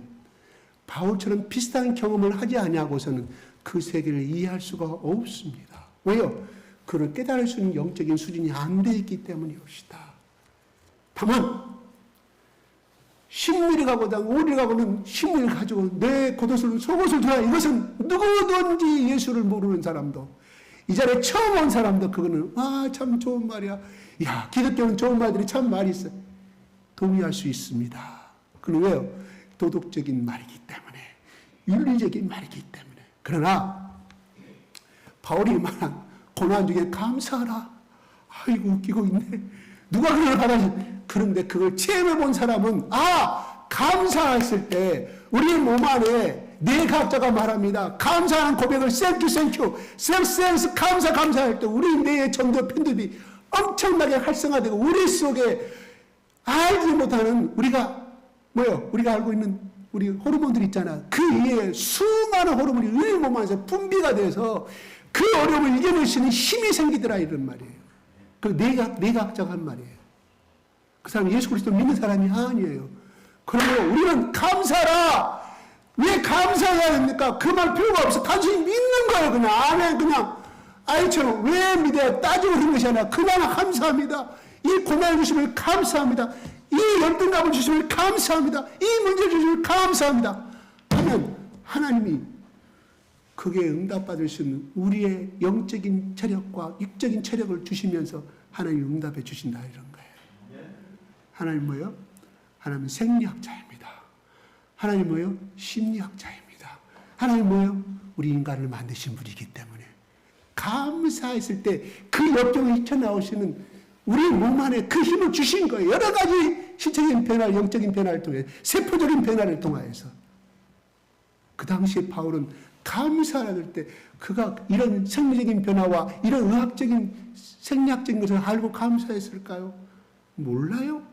바울처럼 비슷한 경험을 하지 아니하고서는 그 세계를 이해할 수가 없습니다. 왜요? 그를 깨달을 수 있는 영적인 수준이 안 돼 있기 때문이옵시다. 다만 신물이 가보다 오리 가고는 신물을 가지고 내 겉옷을 속옷을 두라 이것은 누구든지 예수를 모르는 사람도 이 자리에 처음 온 사람도 그거는 참 좋은 말이야. 야 기독교는 좋은 말들이 참 많이 있어. 동의할 수 있습니다. 그는 왜요? 도덕적인 말이기 때문에 윤리적인 말이기 때문에. 그러나 바울이 말한 고난 중에 감사하라. 아이고 웃기고 있네. 누가 그걸 받아주지? 그런데 그걸 체험해 본 사람은 감사했을 때 우리 몸 안에 네 각자가 말합니다. 감사하는 고백을 땡큐 감사할 때 우리 뇌의 전도 편집이 엄청나게 활성화되고 우리 속에 알지 못하는 우리가 알고 있는 우리 호르몬들 있잖아. 그 위에 수많은 호르몬이 우리 몸 안에서 분비가 돼서 그 어려움을 이겨낼 수 있는 힘이 생기더라 이런 말이에요. 그 네 각자가 한 말이에요. 그 사람이 예수 그리스도 믿는 사람이 아니에요. 그러므로 우리는 감사라. 왜 감사해야 됩니까? 그 말 필요가 없어. 단순히 믿는 거예요. 그냥 아멘 그냥 아이처럼 왜 믿어야 따지고 그런 것이 아니라 그나마 감사합니다. 이 고난을 주심을 감사합니다. 이 열등감을 주심을 감사합니다. 이 문제를 주심을 감사합니다. 하면 하나님이 그게 응답받을 수 있는 우리의 영적인 체력과 육적인 체력을 주시면서 하나님이 응답해 주신다 이런 거예요. 하나님 뭐예요? 하나님은 생리학자입니다. 하나님 뭐예요? 심리학자입니다. 하나님 뭐예요? 우리 인간을 만드신 분이기 때문에 감사했을 때 그 역경을 헤쳐나오시는 우리 몸 안에 그 힘을 주신 거예요. 여러 가지 신체적인 변화, 영적인 변화를 통해 세포적인 변화를 통하여서 그 당시에 바울은 감사할 때 그가 이런 생리적인 변화와 이런 의학적인 생리학적인 것을 알고 감사했을까요? 몰라요.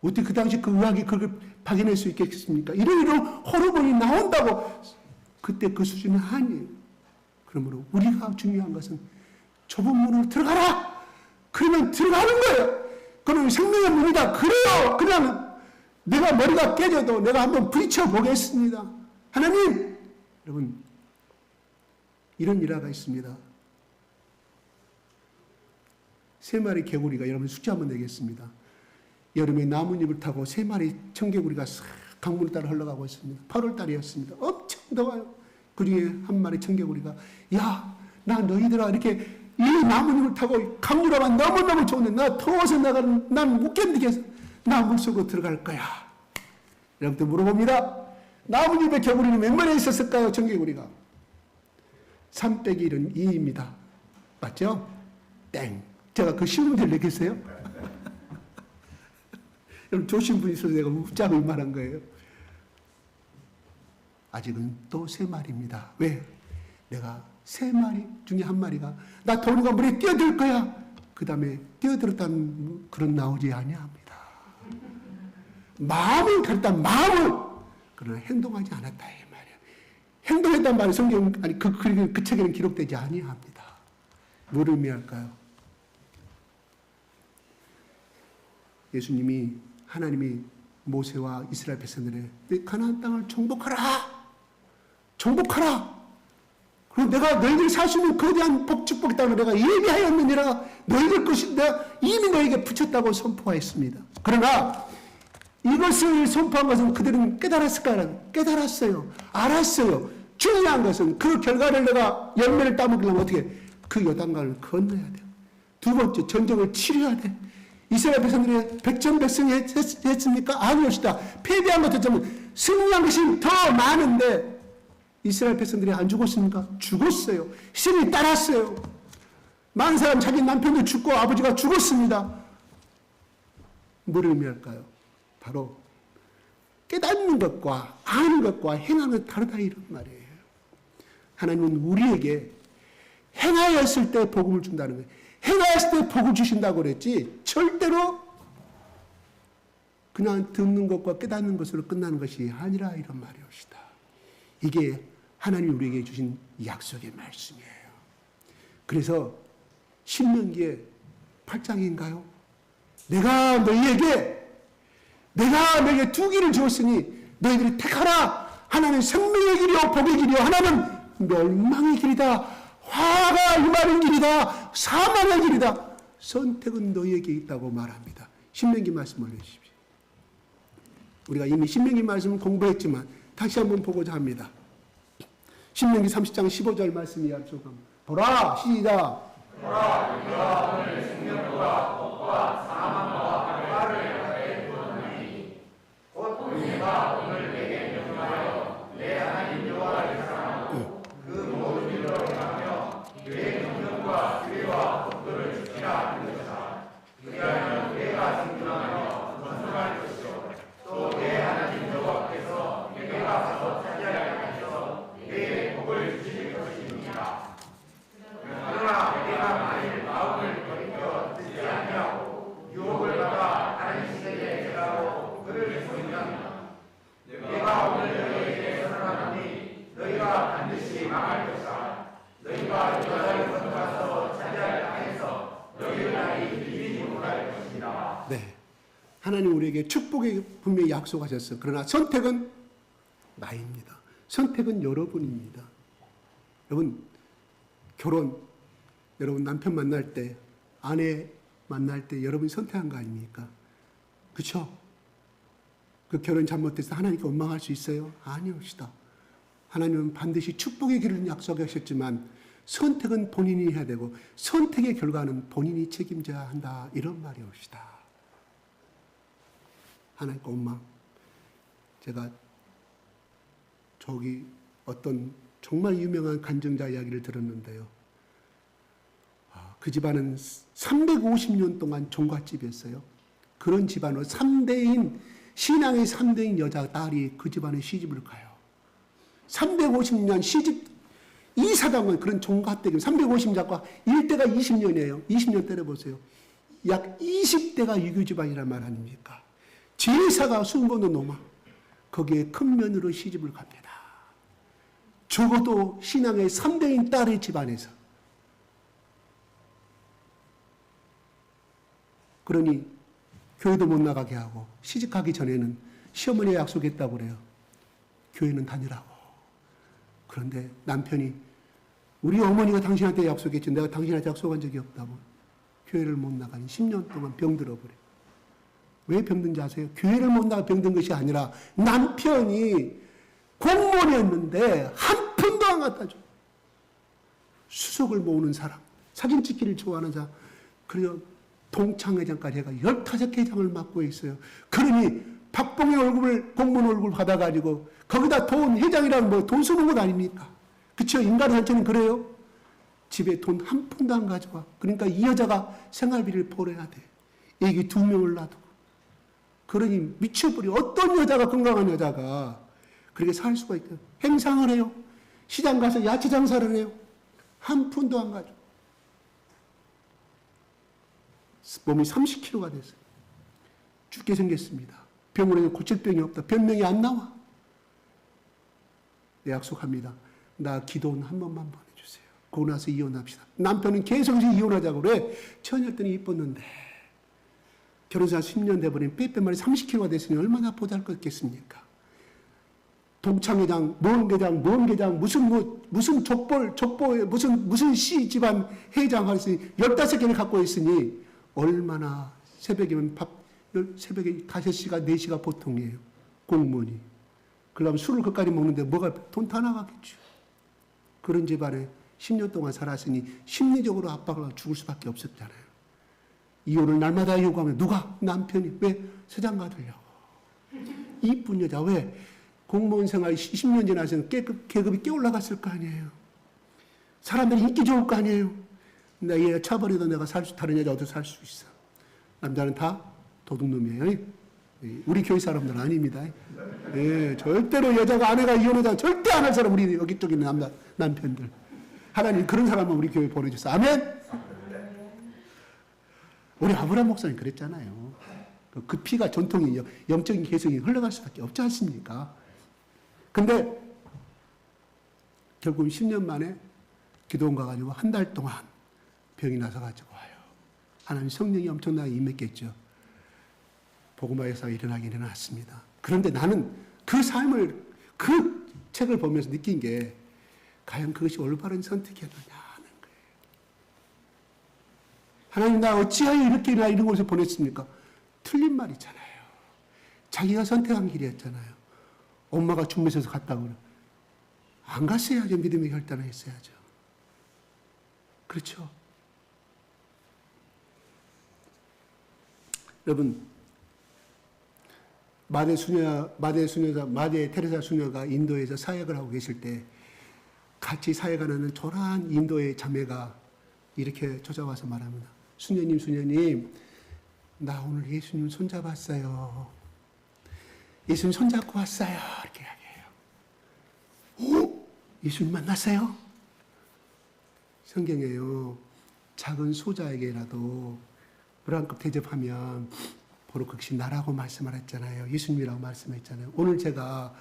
어떻게 그 당시 그 의학이 그걸 발견할 수 있겠습니까? 이런 호르몬이 나온다고 그때 그 수준은 아니에요. 그러므로 우리가 중요한 것은 좁은 문으로 들어가라. 그러면 들어가는 거예요. 그러면 생명의 문이다. 그래요. 그냥 내가 머리가 깨져도 내가 한번 부딪혀 보겠습니다. 하나님, 여러분 이런 일화가 있습니다. 3마리 개구리가 여러분 숙제 한번 내겠습니다. 여름에 나뭇잎을 타고 3마리 청개구리가 싹 강물을 따라 흘러가고 있습니다. 8월 달이었습니다. 엄청 더워요. 그 중에 한 마리 청개구리가 야, 나 너희들아 이렇게 이 나뭇잎을 타고 강물하면 너무너무 좋은데 나 더워서 난 못 견디겠어. 나 물속으로 들어갈 거야. 여러분들 물어봅니다. 나뭇잎에 개구리는 몇 마리 있었을까요? 청개구리가 3 빼기 1은 2입니다. 맞죠? 땡. 제가 그 쉬운 문제를 내겠어요? 여러분 조신 분이 있어서 내가 웃자고 말한 거예요. 아직은 또 3마리입니다. 왜? 내가 3마리 중에 1마리가 나 도루가 물에 뛰어들 거야. 그 다음에 뛰어들었다는 그런 나오지 아니합니다. 마음은 그랬단 마음은 그러나 행동하지 않았다 이 말이야. 행동했단 말이 성경 아니 그 책에는 기록되지 아니합니다. 뭘 의미할까요? 예수님이 하나님이 모세와 이스라엘 백성들에게 가나안 땅을 정복하라. 그리고 내가 너희들이 살 수 있는 거대한 축복의 땅을 내가 예비하였느니라. 너희들 것이 내가 이미 너희에게 붙였다고 선포했습니다. 그러나 이것을 선포한 것은 그들은 깨달았을까요? 깨달았어요. 알았어요. 중요한 것은 그 결과를 내가 열매를 따먹으려면 어떻게 그 요단강을 건너야 돼요. 두 번째 전쟁을 치러야 돼. 이스라엘 백성들이 백전백승 했습니까? 아니었다. 패배한 것도 좀 승리한 것이 더 많은데 이스라엘 백성들이 안 죽었습니까? 죽었어요. 신이 따랐어요. 많은 사람 자기 남편도 죽고 아버지가 죽었습니다. 뭘 의미할까요? 바로 깨닫는 것과 아는 것과 행하는 것 다르다 이런 말이에요. 하나님은 우리에게 행하였을 때 복음을 준다는 거예요. 행하였을 때 복을 주신다고 그랬지 절대로 그냥 듣는 것과 깨닫는 것으로 끝나는 것이 아니라 이런 말이옵시다. 이게 하나님이 우리에게 주신 약속의 말씀이에요. 그래서 신명기의 8장인가요? 내가 너희에게 두 길을 주었으니 너희들이 택하라. 하나는 생명의 길이요 복의 길이요 하나는 멸망의 길이다. 화가 임하는 길이다. 사망의 길이다. 선택은 너희에게 있다고 말합니다. 신명기 말씀 올려주십시오. 우리가 이미 신명기 말씀을 공부했지만 다시 한번 보고자 합니다. 신명기 30장 15절 말씀이 약속합니다. 보라 시작. 보라 우리가 오늘 생명과 복과 사망과 화를 너희에게 주었나니 곧 우리가 오늘 내게 명하여 내 하나님 여호와를 사랑하고 그 모든 일로 행하며 그의 명령과 규례와 법도를 지키라 하는 것이다. 그리하면 내가 생존하며 건강할 것이요 또 내 하나님 여호와께서 내가 가서 차지할 땅에서 내게 복을 주실 것입니다. 그러나 내가 만일 마음을 돌이켜 듣지 아니하고 유혹을 받아 다른 시대에 행하고 그를 보인다면 내가 오늘 너희에게 선언하노니 너희가 반드시 망할 것이다. 너희가 여자를 건너가서 차지할 땅에서 너희의 날이 길지 못할 것이다. 네, 하나님 우리에게 축복의 분명히 약속하셨어요. 그러나 선택은 나입니다. 선택은 여러분입니다. 여러분 여러분 남편 만날 때 아내 만날 때 여러분이 선택한 거 아닙니까? 그렇죠? 그 결혼 잘못돼서 하나님께 원망할 수 있어요? 아니옵시다. 하나님은 반드시 축복의 길을 약속하셨지만 선택은 본인이 해야 되고 선택의 결과는 본인이 책임져야 한다 이런 말이옵시다. 하나님께 원망. 제가 저기 어떤 정말 유명한 간증자 이야기를 들었는데요. 그 집안은 350년 동안 종갓집이었어요. 그런 집안으로 3대인 신앙의 3대인 여자 딸이 그 집안에 시집을 가요. 350년 시집 이사당은 그런 종갓댁이 350자과 1대가 20년이에요. 20년 때려보세요. 약 20대가 유교 집안이란 말 아닙니까? 제사가 20번도 넘어. 거기에 큰 며느리로 시집을 갑니다. 적어도 신앙의 3대인 딸의 집안에서. 그러니 교회도 못 나가게 하고 시집가기 전에는 시어머니가 약속했다고 그래요. 교회는 다니라고. 그런데 남편이 우리 어머니가 당신한테 약속했지 내가 당신한테 약속한 적이 없다고. 교회를 못 나가니 10년 동안 병들어 버려요. 왜 병든지 아세요? 교회를 못 나가 병든 것이 아니라 남편이 공무원이었는데 한 푼도 안 갖다 줘. 수석을 모으는 사람, 사진 찍기를 좋아하는 사람, 그리고 동창회장까지 해가 15개장을 맡고 있어요. 그러니 박봉의 얼굴을 공무원 얼굴 받아가지고 거기다 돈 회장이라는 뭐 돈 쓰는 것 아닙니까? 그쵸? 인간 한테는 그래요. 집에 돈 한 푼도 안 가져와. 그러니까 이 여자가 생활비를 벌어야 돼. 애기 2명을 놔두고. 그러니 미쳐버려. 어떤 여자가 건강한 여자가 그렇게 살 수가 있어요. 행상을 해요. 시장 가서 야채 장사를 해요. 한 푼도 안 가지고 몸이 30kg가 됐어요. 죽게 생겼습니다. 병원에서 고칠 병이 없다. 변명이 안 나와. 약속합니다. 나 기도원 한 번만 보내주세요. 그러고 나서 이혼합시다. 남편은 계속 이혼하자고 그래. 처녀였더니 이뻤는데 결혼사 10년 돼버린 빼빼말이 30kg가 됐으니 얼마나 보잘것겠습니까? 동창회장, 뭔 회장, 무슨 족보, 무슨 시 집안 회장 할수 15개를 갖고 있으니 얼마나 새벽이면 새벽에 5시가 4시가 보통이에요. 공무원이. 그러면 술을 그까지 먹는데 뭐가 돈 다 나가겠죠. 그런 집안에 10년 동안 살았으니 심리적으로 압박을 죽을 수밖에 없었잖아요. 이혼을 날마다 요구하면 누가? 남편이. 왜? 세장 받으려고. 이쁜 여자. 왜? 공무원 생활 20년 지나서 계급이 꽤 올라갔을 거 아니에요. 사람들이 인기 좋을 거 아니에요. 근데 얘 차버리도 내가 다른 여자 어디서 살 수 있어. 남자는 다 도둑놈이에요. 우리 교회 사람들은 아닙니다. 예, 절대로 여자가 아내가 이혼하자 절대 안 할 사람 우리 여기 쪽에 있는 남편들. 하나님 그런 사람은 우리 교회 보내주세요. 아멘. 우리 아브라함 목사님 그랬잖아요. 그 피가 전통이 영적인 개성이 흘러갈 수밖에 없지 않습니까? 근데 결국 10년 만에 기도원 가가지고 한 달 동안 병이 나서가지고 와요. 하나님 성령이 엄청나게 임했겠죠. 복음화에서 일어났습니다. 그런데 나는 그 삶을, 그 책을 보면서 느낀 게 과연 그것이 올바른 선택이었느냐 하는 거예요. 하나님 나 어찌하여 이렇게나 이런 곳에 보냈습니까? 틀린 말이잖아요. 자기가 선택한 길이었잖아요. 엄마가 중매서서 갔다고 그래. 안 갔어야죠. 믿음의 결단을 했어야죠. 그렇죠. 여러분, 마대 테레사 수녀가 인도에서 사역을 하고 계실 때 같이 사역하는 초라한 인도의 자매가 이렇게 찾아와서 말합니다. 수녀님, 나 오늘 예수님 손잡았어요. 예수님 손잡고 왔어요. 이렇게 이야기해요. 오? 예수님 만났어요? 성경에요. 작은 소자에게라도 불안급 대접하면 보로 극시 나라고 말씀을 했잖아요. 예수님이라고 말씀했잖아요. 오늘 제가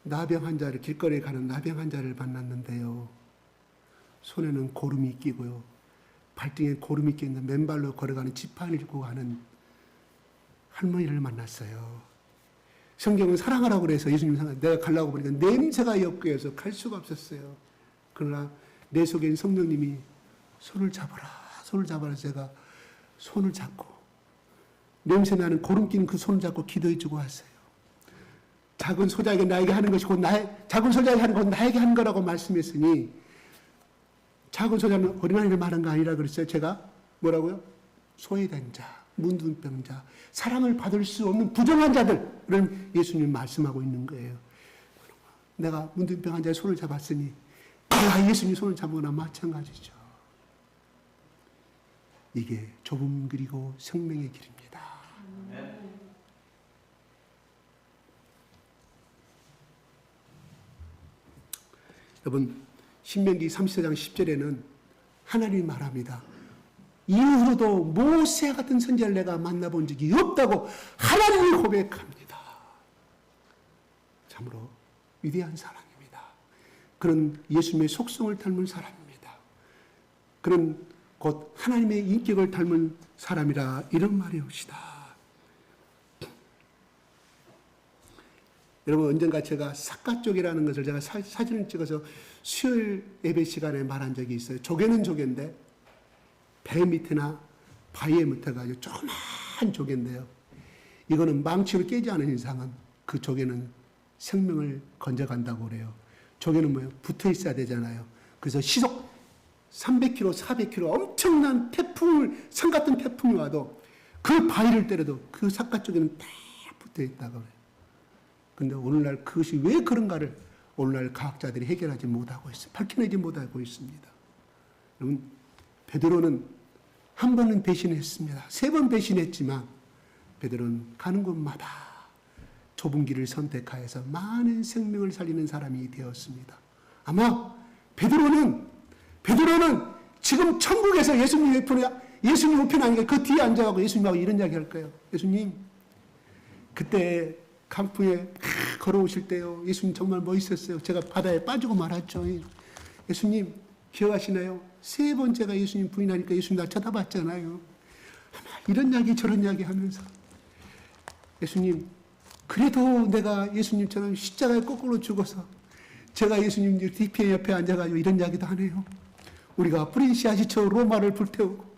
나병 환자를 길거리에 가는 나병 환자를 만났는데요. 손에는 고름이 끼고요. 발등에 고름이 끼는 맨발로 걸어가는 지팡이를 들고 가는 할머니를 만났어요. 성경은 사랑하라고 그래서 예수님 내가 가려고 보니까 냄새가 역겨워서 갈 수가 없었어요. 그러나 내 속엔 성령님이 손을 잡아라 제가 손을 잡고 냄새나는 고름 끼는 그 손을 잡고 기도해 주고 왔어요. 작은 소자에게 나에게 하는 것이 작은 소자에게 하는 건 나에게 하는 거라고 말씀했으니 작은 소자는 어린아이를 말한 거 아니라 그랬어요. 제가 뭐라고요? 소외된 자, 문둥병자, 사랑을 받을 수 없는 부정한 자들을 예수님 말씀하고 있는 거예요. 내가 문둥병 환자의 손을 잡았으니 내가 예수님 손을 잡은 거나 마찬가지죠. 이게 좁은 길이고 생명의 길입니다. 여러분, 신명기 34장 10절에는 하나님이 말합니다. 이후로도 모세 같은 선지자를 내가 만나본 적이 없다고 하나님이 고백합니다. 참으로 위대한 사랑입니다. 그런 예수님의 속성을 닮은 사람입니다. 그런 곧 하나님의 인격을 닮은 사람이라 이런 말이옵시다. 여러분, 언젠가 제가 삿갓 쪽이라는 것을 제가 사진을 찍어서 수요일 예배 시간에 말한 적이 있어요. 조개는 조개인데 배 밑에나 바위에 묻혀가지고 조그만 조개인데요. 이거는 망치로 깨지 않은 이상은 그 조개는 생명을 건져간다고 그래요. 조개는 뭐예요? 붙어 있어야 되잖아요. 그래서 시속 300km, 400km 엄청난 태풍을, 산 같은 태풍이 와도 그 바위를 때려도 그 삿갓 쪽에는 다 붙어 있다고 그래요. 근데 오늘날 그것이 왜 그런가를 오늘날 과학자들이 해결하지 못하고 있어요. 밝혀내지 못하고 있습니다. 여러분, 베드로는 한 번은 배신했습니다. 3번 배신했지만 베드로는 가는 곳마다 좁은 길을 선택하여서 많은 생명을 살리는 사람이 되었습니다. 아마 베드로는 베드로는 지금 천국에서 예수님 우편에 아니라 그 뒤에 앉아가고 예수님하고 이런 이야기 할 거예요. 예수님, 그때 강풍에 걸어오실 때요. 예수님 정말 멋있었어요. 제가 바다에 빠지고 말았죠. 예수님 기억하시나요? 세 번째가 예수님 부인하니까 예수님 날 쳐다봤잖아요. 이런 이야기 저런 이야기 하면서 예수님, 그래도 내가 예수님처럼 십자가에 거꾸로 죽어서 제가 예수님 뒤편 옆에 앉아가지고 이런 이야기도 하네요. 우리가 프린시아지처 로마를 불태우고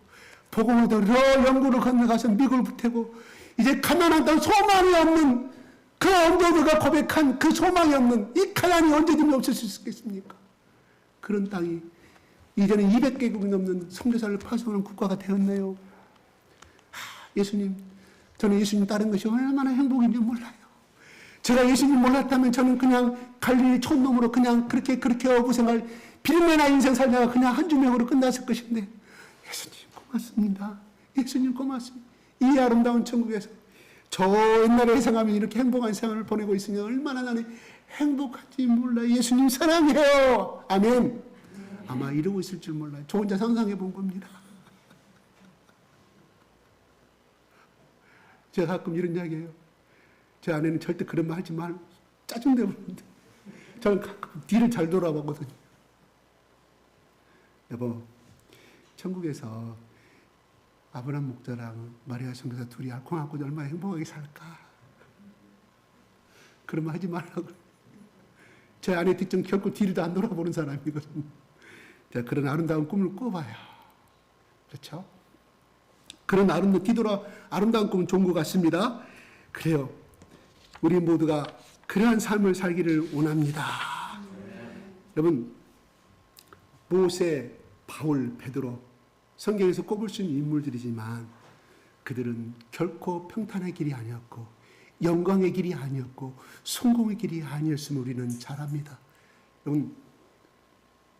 복음을 들어 영국을 건너가서 미국을 불태우고 이제 가난한 땅 소망이 없는 그 언제들과 고백한 그 소망이 없는 이 가난이 언제든지 없을 수 있겠습니까? 그런 땅이 이제는 200개국이 넘는 선교사를 파송하는 국가가 되었네요. 예수님, 저는 예수님 따른 것이 얼마나 행복인지 몰라요. 제가 예수님 몰랐다면 저는 그냥 갈릴리 촌놈으로 그냥 그렇게 어부생활 비린내나 인생 살다가 그냥 한 주명으로 끝났을 것인데 예수님 고맙습니다. 예수님 고맙습니다. 이 아름다운 천국에서 저 옛날에 생각하면 이렇게 행복한 생활을 보내고 있으니 얼마나 나는 행복한지 몰라요. 예수님 사랑해요. 아멘. 아마 이러고 있을 줄 몰라요. 저 혼자 상상해 본 겁니다. 제가 가끔 이런 이야기해요. 제 아내는 절대 그런 말 하지 말, 짜증내 버리는데 저는 가끔 뒤를 잘 돌아보거든요. 여보, 천국에서 아브라함 목자랑 마리아 선교사 둘이 알콩하고 얼마나 행복하게 살까. 그런 말 하지 말라고. 제 아내 뒷정 결코 뒤를 안 돌아보는 사람이거든요. 자, 그런 아름다운 꿈을 꿔봐요. 그렇죠? 그런 아름다운 꿈은 좋은 것 같습니다. 그래요. 우리 모두가 그러한 삶을 살기를 원합니다. 여러분, 모세, 바울, 베드로, 성경에서 꼽을 수 있는 인물들이지만 그들은 결코 평탄의 길이 아니었고 영광의 길이 아니었고 성공의 길이 아니었음을 우리는 잘 압니다. 여러분,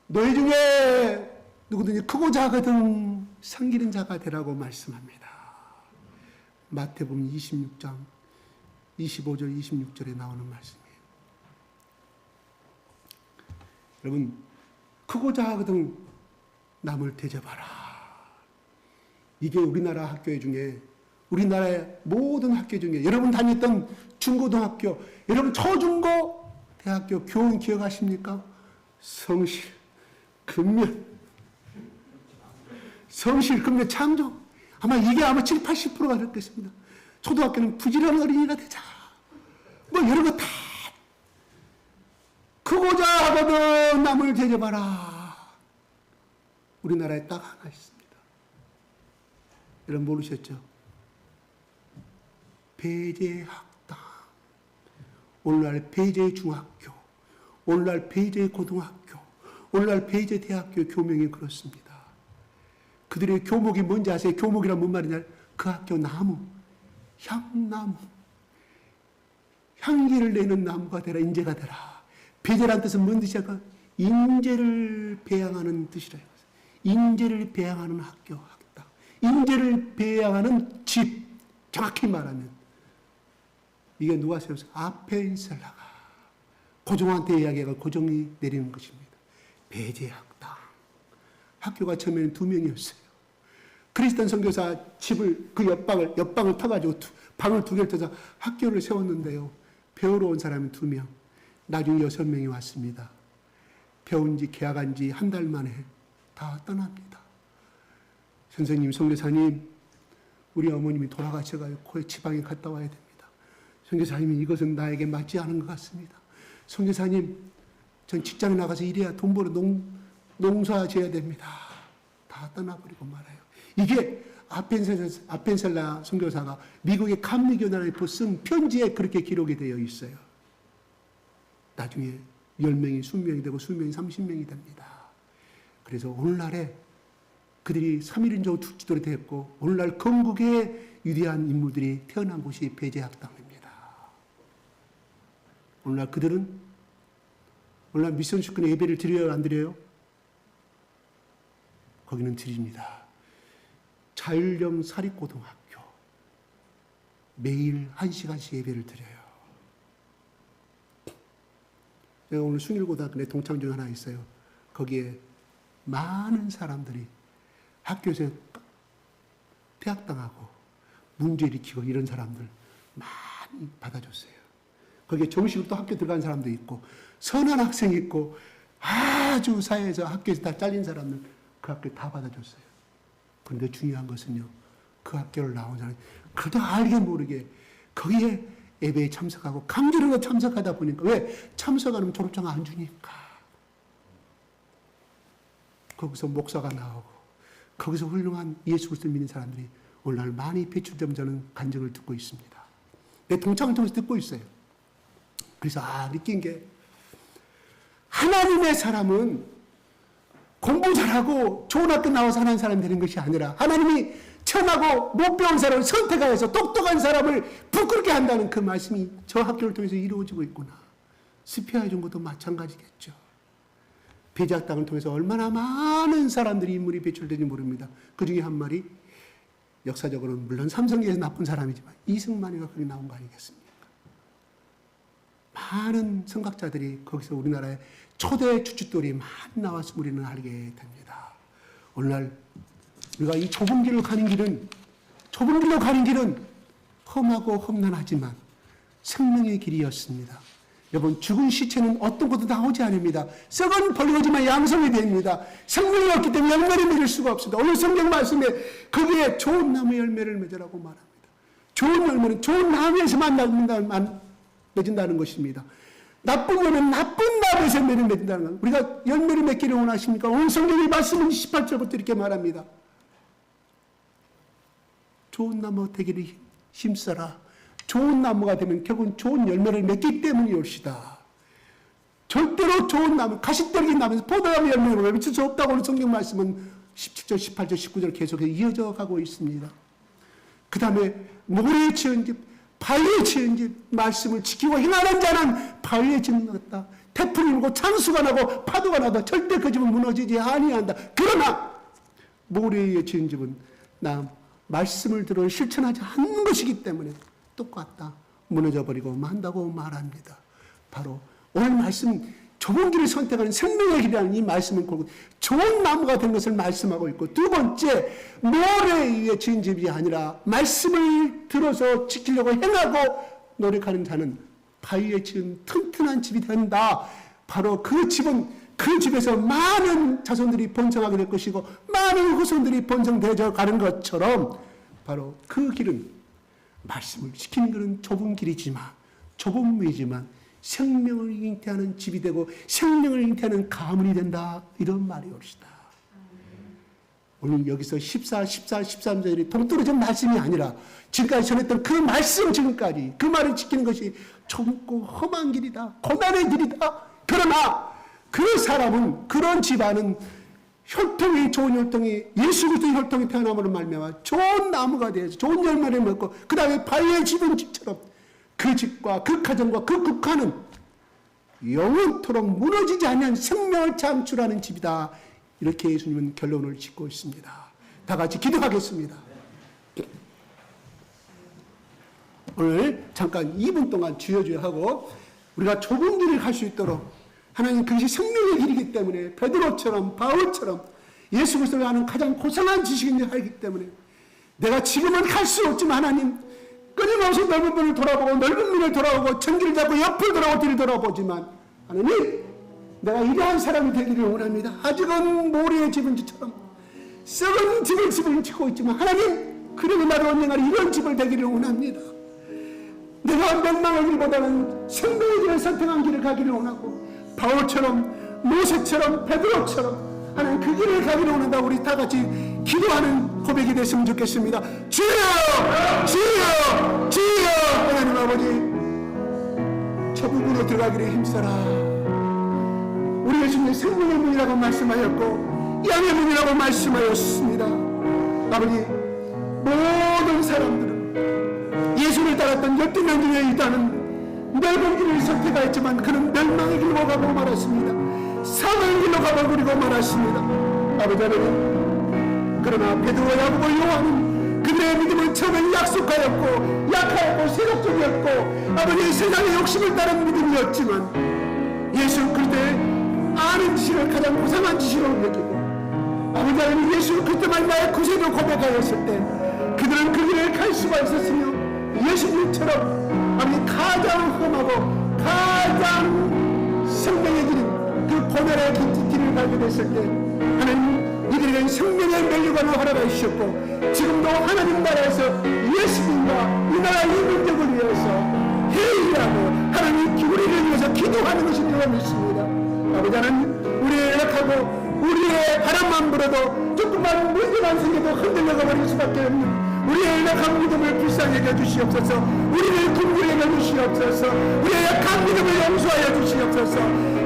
너희 중에 누구든지 크고 작거든 섬기는 자가 되라고 말씀합니다. 마태복음 26장 25절 26절에 나오는 말씀이에요. 여러분, 크고 작거든 남을 대접하라. 이게 우리나라 학교 중에, 우리나라의 모든 학교 중에 여러분 다녔던 중고등학교, 여러분 초중고 대학교 교훈 기억하십니까? 성실, 근면, 창조. 아마 이게 아마 7, 80%가 될 것입니다. 초등학교는 부지런한 어린이가 되자. 뭐 이런 거 다 크고자 하거든 남을 대접하라. 우리나라에 딱 하나 있습니다. 여러분 모르셨죠? 배제학당. 오늘날 배제중학교, 오늘날 배제고등학교, 오늘날 배제대학교 교명이 그렇습니다. 그들의 교목이 뭔지 아세요? 교목이란 뭔 말이냐? 그 학교 나무, 향나무, 향기를 내는 나무가 되라, 인재가 되라. 배제란 뜻은 뭔 뜻이야? 인재를 배양하는 뜻이라. 인재를 배양하는 학교, 학당. 인재를 배양하는 집. 정확히 말하면 이게 누가 세웠어요? 아펜셀라가 고종한테 이야기가 고종이 내리는 것입니다. 배제학당. 학교가 처음에는 2명이었어요. 크리스찬 선교사 집을 그 옆방을 터가지고 방을 2개를 터서 학교를 세웠는데요. 배우러 온 사람이 2명. 나중에 6명이 왔습니다. 배운 지 계약한 지 한 달 만에 다 떠납니다. 선생님, 선교사님, 우리 어머님이 돌아가셔가지고 지방에 갔다 와야 됩니다. 선교사님이 이것은 나에게 맞지 않은 것 같습니다. 선교사님, 전 직장에 나가서 일해야 돈 벌어 농사 지어야 됩니다. 다 떠나버리고 말아요. 이게 아펜셀라 선교사가 미국의 감리교단에 쓴 편지에 그렇게 기록이 되어 있어요. 나중에 10명이 20명이 되고 20명이 30명이 됩니다. 그래서 오늘날에 그들이 3.1인조 지도를 됐고 오늘날 건국의 위대한 인물들이 태어난 곳이 배제학당입니다. 오늘날 그들은 오늘날 미션 축구는 예배를 드려요, 안 드려요? 거기는 드립니다. 자율형 사립고등학교 매일 1시간씩 예배를 드려요. 제가 오늘 숭일고등학교 내 동창 중 하나 있어요. 거기에 많은 사람들이 학교에서 퇴학당하고 문제 일으키고 이런 사람들 많이 받아줬어요. 거기에 정식으로 또 학교 들어간 사람도 있고 선한 학생이 있고 아주 사회에서 학교에서 다 잘린 사람들 그 학교 다 받아줬어요. 그런데 중요한 것은요. 그 학교를 나온 사람이 그도 알게 모르게 거기에 예배에 참석하고 강제로 참석하다 보니까 왜? 참석하면 졸업장 안 주니까. 거기서 목사가 나오고 거기서 훌륭한 예수 그리스도를 믿는 사람들이 오늘날 많이 배출되면 저는 간증을 듣고 있습니다. 내 동창을 통해서 듣고 있어요. 그래서 느낀 게 하나님의 사람은 공부 잘하고 좋은 학교 나와서 하는 사람이 되는 것이 아니라 하나님이 천하고 못 배운 사람을 선택하여서 똑똑한 사람을 부끄럽게 한다는 그 말씀이 저 학교를 통해서 이루어지고 있구나. 스피아의 정보도 마찬가지겠죠. 배제학당을 통해서 얼마나 많은 사람들이 인물이 배출되는지 모릅니다. 그 중에 한 말이 역사적으로는 물론 삼성계에서 나쁜 사람이지만 이승만이가 거기 나온 거 아니겠습니까? 많은 성각자들이 거기서 우리나라의 초대 주춧돌이 많이 나왔음을 우리는 알게 됩니다. 오늘날 우리가 이 좁은 길로 가는 길은 험하고 험난하지만 생명의 길이었습니다. 여러분, 죽은 시체는 어떤 것도 나오지 않습니다. 썩은 벌거지만 양성이 됩니다. 생명이 없기 때문에 열매를 맺을 수가 없습니다. 오늘 성경 말씀에 거기에 좋은 나무 열매를 맺으라고 말합니다. 좋은 열매는 좋은 나무에서만 맺은다는 것입니다. 나쁜 열매는 나쁜 나무에서 열매를 맺는다는 것. 우리가 열매를 맺기를 원하십니까? 오늘 성경의 말씀은 18절부터 이렇게 말합니다. 좋은 나무 되기를 힘써라. 좋은 나무가 되면 결국은 좋은 열매를 맺기 때문이올시다. 절대로 좋은 나무, 가시떨기 나무에서 포도나무 열매를 맺을 수 없다고 하는 성경 말씀은 17절, 18절, 19절 계속해서 이어져 가고 있습니다. 그 다음에 모래에 지은 집, 바위에 지은 집 말씀을 지키고 행하는 자는 바위에 지은 것 같다. 태풍이 불고 창수가 나고 파도가 나도 절대 그 집은 무너지지 아니한다. 그러나 모래에 지은 집은 나 말씀을 들어 실천하지 않는 것이기 때문에 똑같다. 무너져버리고 만다고 말합니다. 바로 오늘 말씀 좁은 길을 선택하는 생명의 길이라는 이 말씀을 걸고 좋은 나무가 된 것을 말씀하고 있고, 두 번째 모래 위에 지은 집이 아니라 말씀을 들어서 지키려고 행하고 노력하는 자는 바위에 지은 튼튼한 집이 된다. 바로 그 집은 그 집에서 많은 자손들이 번성하게 될 것이고 많은 후손들이 번성되어 가는 것처럼 바로 그 길은 말씀을 지키는 것은 좁은 길이지만 좁은 무이지만 생명을 잉태하는 집이 되고 생명을 잉태하는 가문이 된다. 이런 말이 옵시다. 오늘 여기서 14, 13절이 동떨어진 말씀이 아니라 지금까지 전했던 그 말씀 지금까지 그 말을 지키는 것이 좁고 험한 길이다. 고난의 길이다. 그러나 그 사람은 그런 집안은 혈통이 좋은 혈통이 예수 그리스도의 혈통이 태어남으로 말미암아 좋은 나무가 되어서 좋은 열매를 맺고 그 다음에 바위에 지은 집처럼 그 집과 그 가정과 그 국가는 영원토록 무너지지 않는 생명을 창출하는 집이다. 이렇게 예수님은 결론을 짓고 있습니다. 다 같이 기도하겠습니다. 오늘 잠깐 2분 동안 주여주여하고 우리가 좁은 길을 갈 수 있도록 하나님 그것이 생명의 길이기 때문에 베드로처럼 바울처럼 예수 그리스도를 아는 가장 고상한 지식인지 알기 때문에 내가 지금은 갈 수 없지만 하나님 끊임없이 넓은 문을 돌아보고 넓은 문을 돌아보고 천기를 잡고 옆을 돌아보고 뒤를 돌아보지만 하나님 내가 이러한 사람이 되기를 원합니다. 아직은 모래의 집은 지처럼 썩은 집을 짓고 있지만 하나님 그래도 나를 언젠가 이런 집을 되기를 원합니다. 내가 멸망하기보다는 생명의 길을 선택한 길을 가기를 원하고 바울처럼 모세처럼 베드로처럼 하나님 그 길을 가기를 원한다. 우리 다 같이 기도하는 고백이 됐으면 좋겠습니다. 주여 주여 주여 하나님 아버지 저 부분으로 들어가기를 힘써라. 우리 예수님의 생명의 문이라고 말씀하였고 양의 문이라고 말씀하였습니다. 아버지 모든 사람들은 예수를 따랐던 12명 중에 있다는 넓은 길을 선택하였지만 그는 멸망의 길로 가고 말았습니다. 사망의 길로 가버리고 말았습니다. 아버지 하나님 그러나 베드로 야고보 요한은 그들의 믿음을 처음에 약속하였고 약하였고 세속적이었고 아버지 세상의 욕심을 따른 믿음이었지만 예수 그리스도의 아는 지식을 가장 고상한 지식으로 여기고 아버지 하나님 예수 그리스도만 나의 구세주로 고백하였을 때 그들은 그 길을 갈 수가 있었으며 예수님처럼 아버지 가장 험하고 가장 생명의 길인 그 고난의 길을 가게 됐을 때 하나님 이들에게는 생명의 멸류관을 허락해 주셨고 지금도 하나님 나라에서 예수님과 이 나라 이민족을 위해서 회의하고 하나님 우리를 위해서 기도하는 것이 내가 믿습니다. 아버지 하나님 우리의 연약하고 우리의 바람만 불어도 조금만 문제만 생겨도 흔들려가 버릴 수밖에 없는 우리의 연약한 믿음을 불쌍히 여겨주시옵소서. 우리를 긍휼히 여겨주시옵소서. 우리의 약한 믿음을 용서하여 주시옵소서.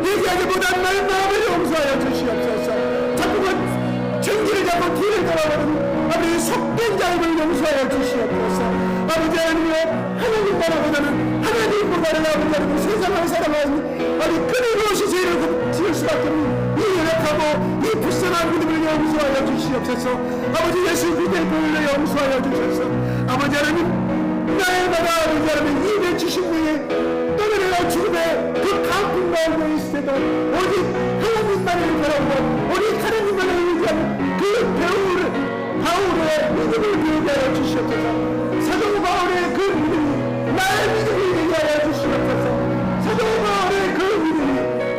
얘기하기보다 마음을 용서하여 주시옵소서. 자꾸만 정기를 잡고 뒤를 돌아보는 아버지 속된 자임을 용서하여 주시옵소서. 아버지 하나님 하나님 나라보다는 하나님보다는 아버지 하나님 세상을 살아가는 아버지 끊임없이 죄를 지을 수밖에 없는 이 연약하고 이 불쌍한 믿음을 용서하여 주시옵소서. 아버지 예수 그리스도의 보혈로 용서하여 주셔서 아버지 하나님 나의 나라 아버지 하나님 270명의 떠내려 죽음의 그 강풍 가운데 있을 때도 오직 하나님만을 바라보고 오직 하나님만을 의지하는 그 바울의 믿음을 배우게 하여 주시옵소서. 사도 바울의 그 믿음이 나의 믿음이 되게 하여 주시옵소서. 사도 바울의 그 믿음이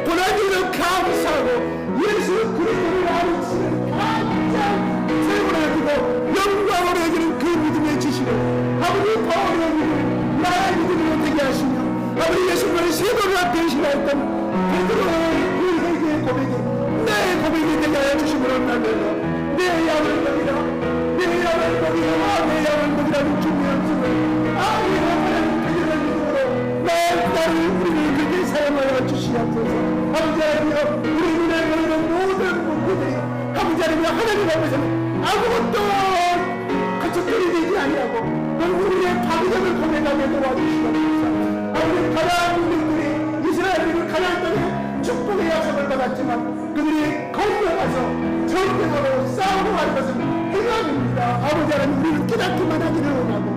고난이를 감사하고 예수 그리스도를 알지는 가장 세월을 여기고 영광을 여기는 그 믿음의 지식을 아버지 바울의 믿음을 나의 믿음으로 되게 하시며 아버지 예수님을 세 번이나 변신하였던 베드로의 그 회개의 고백이 나의 고백이 되게 하여 주심으로 나면서 내 양을 먹이라 내 양을 먹이라 내 양을 먹이라는 주님의 음성을 아버지가 하나님 그들의 믿음으로 나를 우리를 그렇게 사용하여 주시옵소서. 아버지 하나님 우리 눈에 보이는 모든 문제들이 아버지 하나님 하나님 앞에서는 아무것도 거쳐들이지 아니하고 우리의 파괴점을 고백하게 도와주시옵소서. 아버지 가나안 민족들이 이스라엘을 가나안 땅에 축복의 약속을 받았지만 그들이 건너가서 전쟁하고 싸우고 하는 것은 행함입니다. 아버지 하나님 우리는 깨닫기만 하기를 원하고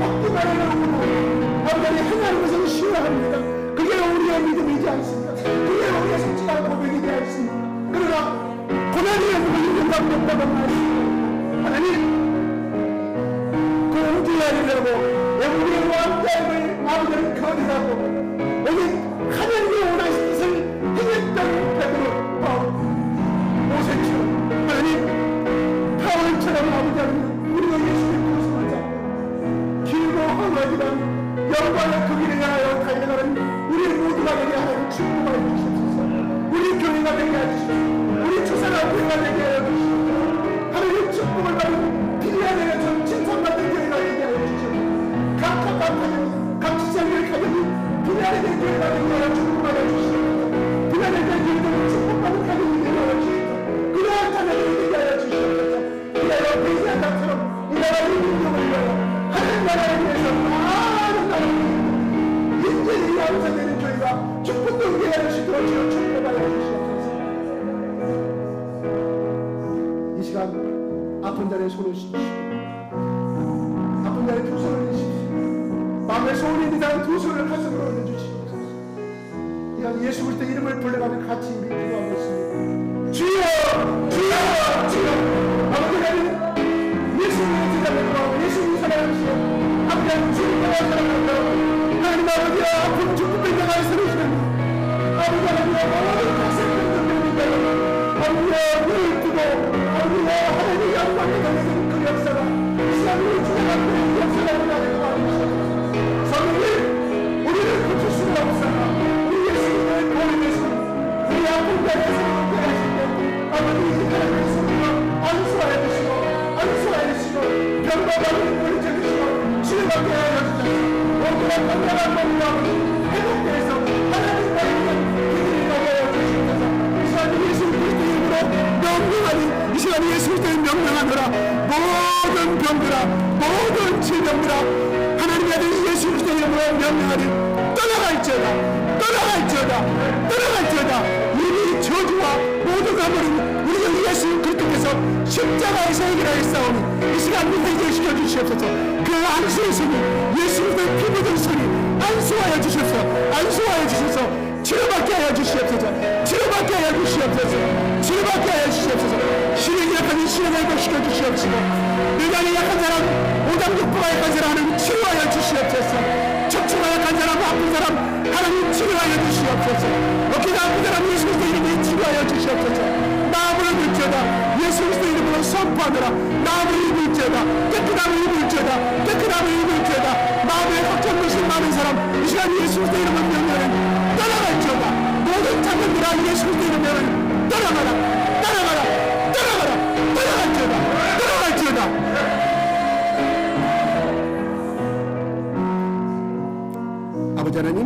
받기만 하기를 원하고 아버지 하나님 행하는 것은 싫어합니다. 그게 우리의 믿음이지 않습니까? 그게 우리의 솔직한 고백이지 않습니까? 그러나 고난이 우리는 감동받은 말씀 하나님 그 우주하리라고 우리의 왕자임을 아버지를 거듭하고 오직 하나님이 원하신 뜻을 행했던 베드로 바울 모세처럼 하나님 바울처럼 아버지 하나님 우리가 예수의 그릇을 잡고 길고 험하지만 영광의 그 길을 향하여 달려가는 우리 모두가 되게 하나님 축복하여 주시옵소서. 우리 교회가 되게 해주시옵소서. 우리 주사가 교회가 되게 하여 주시옵소서. 하나님 축복을 받은 빌라델에 전 칭찬받는 교회가 되게 하여 주시옵소서. 각각 가정이 지상을 가정이 빌라델의 교회가 되게 하여 축복하여 주시옵소서. 빌라델의 교회도 축복받은 가정이 되게 하여 주시옵소서. 그러한 자녀들이 되게 하여 주시옵소서. 이나라 베이지한 땅처럼 이 나라 민족을 위하여 하나님 나라를 위해서 많은 나라를 인재들이 양산되는 교회가 축복도 있게 하여 주시도록 주여 축복하여 주시옵소서. 이 시간 아픈 자리에 손을 씻으시고 아픈 자리에 두 손을 내십시오. 마음에 소원이 있는 사람 두 손을 가슴으로 올려주시옵소서. 이건 예수 그리스도 이름을 불러가며 같이 기도하겠습니다. 주여 주여 주여 아버지 하나님 예수님의 제자들과 예수님 사랑하시오. 아버지 하나님 주님과 사랑합니다. 하나님 아버지와 아픈 죽음의 자가 서리시는 아버지 하나님과 모든 각색된 분들입니다. 아버지와 눈을 뜨고 아버지와 하나님의 영광에 달려드는 그 역사가 이 시간 우리 주장하는 역사가 일어나게 도와주시옵소서. 성령님 우리를 고칠 수가 없사나 우리 예수님의 보혈의 손 우리 아픈 자리에 서게 하실 때 아버지 이 하나님의 손으로 안수하여 주시고 안수하여 주시고 병과 병을 물리쳐주시고 치료받게 하여 주시옵소서. 모두가 건강한 몸으로 회복게 해서 하나님과 있는 길을 가게 하여 주시옵소서. 이 시간 예수 그리스도의 이름으로 명령하니 이 시간 예수 그리스도의 명령하노라. 모든 병들아 모든 질병들아 하나님의 아들 예수 그리스도의 이름으로 명령하니 떠나갈지어다 떠나갈지어다 떠나갈지어다. 이미 저주와 모든 가물은 우리 예수 그리스도께서 십자가에서 해결하였사오니 이 시간 문제를 시켜주시옵소서. 그 안수의 손이 예수 그리스도의 피 묻은 손이 안수하여 주셔서 안수하여 주셔서 치료받게 하여 주시옵소서. 치료받게 하여 주시옵소서. 치료받게 하여 주시옵소서. 시력이 약한 시력을 회복시켜 주시옵시고 뇌관이 약한 사람, 오장육부가 약한 사람 하나님 치료하여 주시옵소서. 척추가 약한 사람, 아픈 사람 하나님 치료하여 주시옵소서. 어깨가 아픈 사람 예수 그리스도 이름으로 치료하여 주시옵소서. 나무를 입을지어다 예수 그리스도 이름으로 선포하노라. 나무를 입을지어다 깨끗함을 입을지어다 깨끗함을 입을지어다. 마음에 걱정 것이 많은 사람 이 시간 예수 그리스도 이름으로 명령하는 떠나갈지어다. 모든 장면들아 예수 그리스도 이름으로 떠나가라 떠나가라 떠나가라 떠나갈지어다 떠나갈지어다. 아버지 하나님,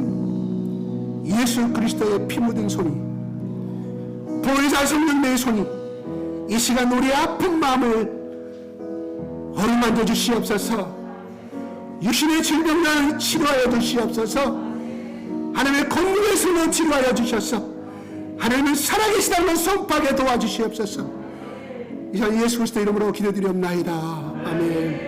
예수 그리스도의 피 묻은 손이, 보혜사 성령님의 손이 이 시간 우리의 아픈 마음을 어루만져 주시옵소서. 육신의 질병을 치료하여 주시옵소서. 하나님의 건강의 손을 치료하여 주셔서 하나님은 살아계시다는 선포하게 도와주시옵소서. 이 시간 예수 그리스도 이름으로 기도드리옵나이다. 아멘.